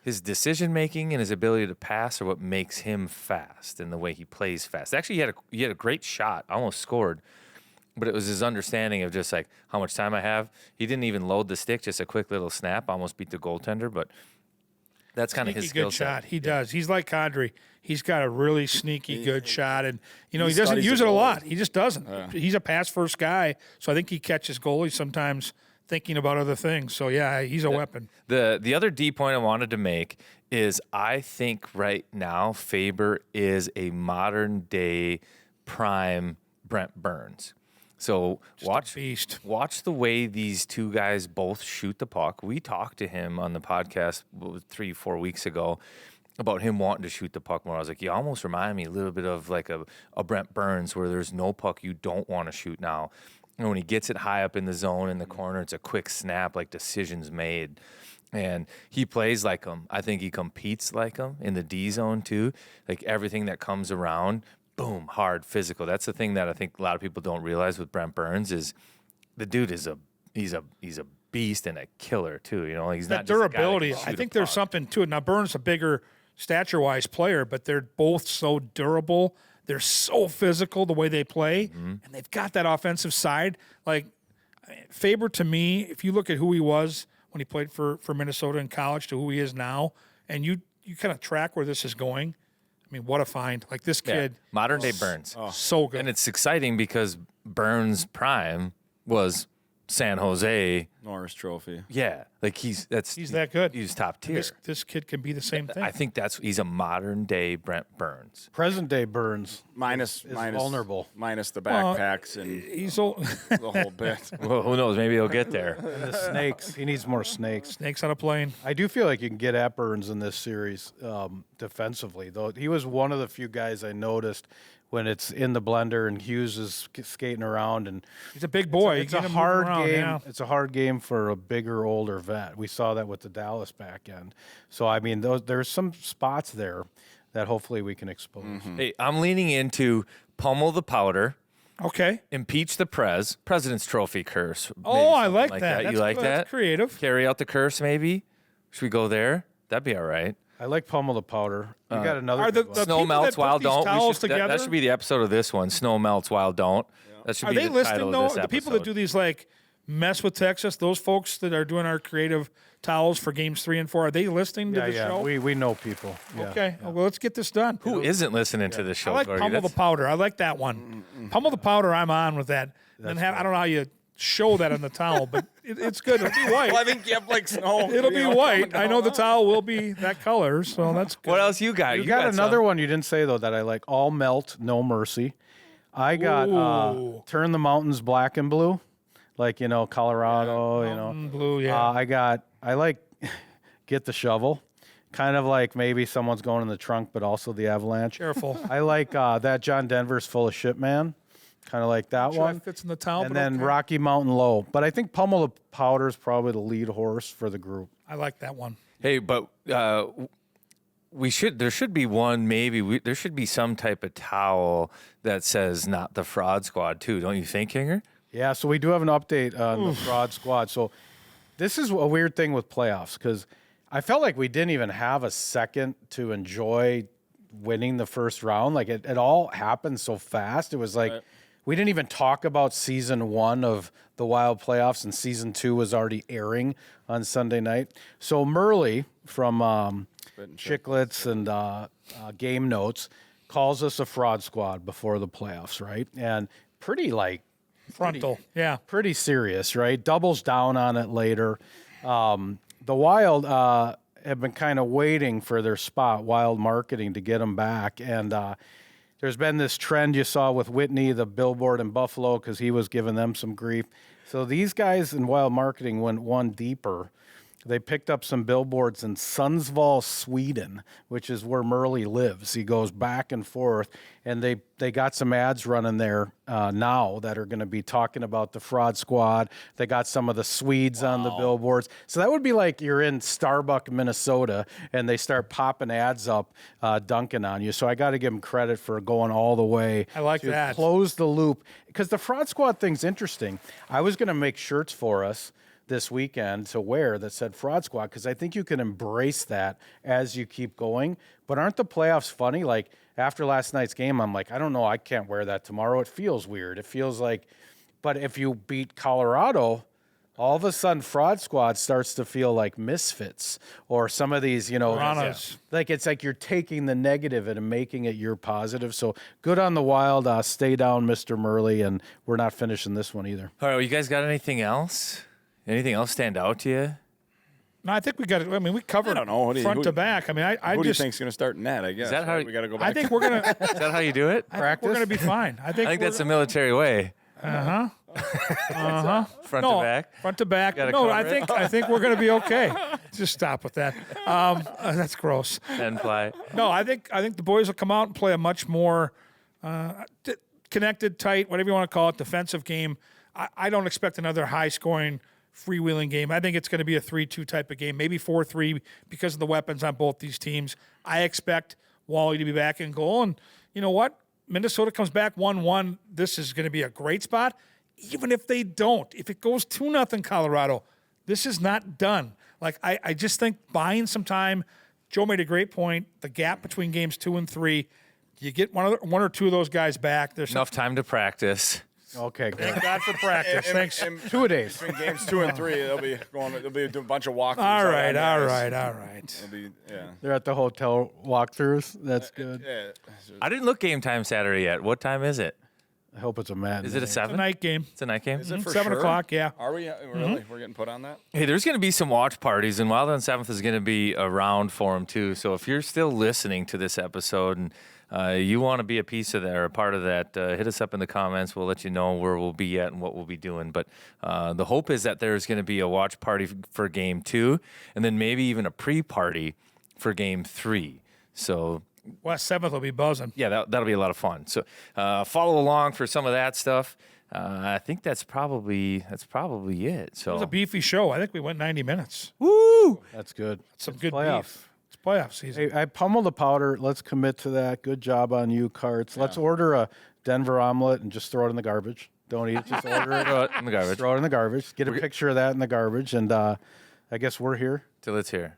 his decision making and his ability to pass are what makes him fast and the way he plays fast. Actually, he had a great shot, almost scored, but it was his understanding of just like how much time I have. He didn't even load the stick, just a quick little snap, almost beat the goaltender. But that's kind of his skill good set. shot. He does. He's like Kadri. He's got a really sneaky good shot, and he doesn't studies use the it a goalie. lot. He just doesn't. He's a pass first guy, so I think he catches goalies sometimes thinking about other things. So yeah, he's a weapon. The other D point I wanted to make is I think right now Faber is a modern day prime Brent Burns. So watch the way these two guys both shoot the puck. We talked to him on the podcast 3-4 weeks ago about him wanting to shoot the puck more. I was like, you almost remind me a little bit of like a Brent Burns where there's no puck you don't want to shoot now. And when he gets it high up in the zone in the corner, it's a quick snap, like decisions made. And he plays like him. I think he competes like him in the D zone too. Like everything that comes around, boom, hard, physical. That's the thing that I think a lot of people don't realize with Brent Burns is the dude is he's a beast and a killer too. He's That not just a guy that can durability. shoot I a think there's puck. something to it. Now Burns is a bigger stature-wise player, but they're both so durable. They're so physical the way they play, and they've got that offensive side. Like Faber, to me, if you look at who he was when he played for Minnesota in college to who he is now, and you kind of track where this is going, I mean, what a find. Like this kid. Modern day Burns. So good. And it's exciting because Burns' prime was San Jose. Norris Trophy. Yeah. Like he's that good. He's top tier. This kid can be the same thing. I think he's a modern day Brent Burns. Present day Burns Minus vulnerable. Minus the backpacks and He's old. the whole bit. Well, who knows? Maybe he'll get there. The snakes. He needs more snakes. Snakes on a plane. I do feel like you can get at Burns in this series defensively, though. He was one of the few guys I noticed when it's in the blender and Hughes is skating around, and He's a big boy. it's You a get him hard moving around, game. yeah. It's a hard game for a bigger, older vet. We saw that with the Dallas back end. So I mean, there's some spots there that hopefully we can expose. Hey, I'm leaning into pummel the powder, Okay. impeach the President's Trophy curse. Maybe Oh, I something like that. that. You That's like good. that? That's creative. Carry out the curse, maybe? Should we go there? That'd be all right. I like pummel the powder. You got another Are good the one. people Snow that melts, put wild these don't. towels That together? should be the episode of this one. Snow melts, wild don't. That should Are be they the listening title though? of this The people that episode. do these like mess with Texas, those folks that are doing our creative towels for games 3 and 4, are they listening to the show? We know people. Yeah. Okay. Well, let's get this done. Who isn't listening to this show? I like Gorgie? pummel the That's- powder. I like that one. Pummel the powder. I'm on with that. Then I don't know how you show that on the towel, but it's good. It'll be white. Well, I think you have like snow. It'll be coming white. I down know the on. towel will be that color, so that's good. What else you got? You got another some. one you didn't say though that I like. All melt, no mercy. I got Ooh. turn the mountains black and blue, like Colorado. Blue, yeah. I like get the shovel, kind of like maybe someone's going in the trunk, but also the Avalanche. Careful. I like that John Denver's full of shit, man. Kind of like that Sure one. that fits in the towel, And but then okay. Rocky Mountain Low. But I think Pummel the Powder is probably the lead horse for the group. I like that one. Hey, but there should be one, there should be some type of towel that says not the fraud squad too, don't you think, Hinger? Yeah, so we do have an update on the fraud squad. So this is a weird thing with playoffs because I felt like we didn't even have a second to enjoy winning the first round. Like it all happened so fast. It was like we didn't even talk about season 1 of the Wild playoffs, and season 2 was already airing on Sunday night. So Murley from Chicklets and Game Notes calls us a fraud squad before the playoffs, right? And pretty Frontal. Yeah. pretty serious, right? Doubles down on it later. The Wild have been kind of waiting for their spot, Wild Marketing, to get them back. And there's been this trend you saw with Whitney, the billboard in Buffalo, because he was giving them some grief. So these guys in Wild Marketing went one deeper. They picked up some billboards in Sundsvall, Sweden, which is where Murley lives. He goes back and forth, and they got some ads running there now that are going to be talking about the fraud squad. They got some of the Swedes on the billboards. So that would be like you're in Starbuck, Minnesota, and they start popping ads up, dunking on you. So I got to give them credit for going all the way. I like to that. Close the loop. Because the fraud squad thing's interesting. I was going to make shirts for us this weekend to wear that said fraud squad, because I think you can embrace that as you keep going. But aren't the playoffs funny? Like after last night's game, I'm like, I don't know, I can't wear that tomorrow. It feels weird. It feels like, but if you beat Colorado, all of a sudden fraud squad starts to feel like misfits or some of these, Piranhas. like it's like you're taking the negative and making it your positive. So good on the Wild. Stay down, Mr. Murley, and we're not finishing this one either. All right, well, you guys got anything else? Anything else stand out to you? No, I think we got it. I mean, we covered I don't know. front to back. I mean, I Who do you just think's going to start in net? I guess. Is that how we got to go back? I think we're gonna. Is that how you do it? I think we're gonna be fine. I think that's the military way. Front Front no, to back. front to back. Gotta No, cover it. I think we're gonna be okay. Just stop with that. That's gross. And fly. No, I think the boys will come out and play a much more connected, tight, whatever you want to call it, defensive game. I don't expect another high-scoring, freewheeling game. I think it's going to be a 3-2 type of game, maybe 4-3 because of the weapons on both these teams. I expect Wally to be back in goal, and you know what? Minnesota comes back 1-1. This is going to be a great spot. Even if they don't, if it goes 2-0 Colorado, this is not done. Like I just think buying some time. Joe made a great point. The gap between games 2 and 3, you get one or two of those guys back. There's Enough time to practice. Okay, good. Thank God for practice. Thanks. 2 days. Between games 2 and 3, they'll be a bunch of walkthroughs. All right. It'll be, yeah. They're at the hotel walkthroughs. That's good. Yeah. I didn't look game time Saturday yet. What time is it? I hope it's a matinee. Is it a It's a 7? night game. It's a night game? Is it for 7 sure? o'clock, yeah. Are we really? We're getting put on that? Hey, there's going to be some watch parties, and Wild on 7th is going to be around for them, too. So if you're still listening to this episode and you want to be a piece of that or a part of that, hit us up in the comments. We'll let you know where we'll be at and what we'll be doing. But the hope is that there's going to be a watch party for Game 2 and then maybe even a pre-party for Game 3. So West 7th will be buzzing. yeah, that'll be a lot of fun. So follow along for some of that stuff. I think that's probably it. So It was a beefy show. I think we went 90 minutes. woo! That's good. Some It's good playoffs. beef. It's playoff season. Hey, I pummeled the powder. Let's commit to that. Good job on you, Carts. Let's order a Denver omelet and just throw it in the garbage. Don't eat it. Just order it. Throw it in the garbage Throw it in the garbage. Get a picture of that in the garbage. And I guess we're here. till it's here.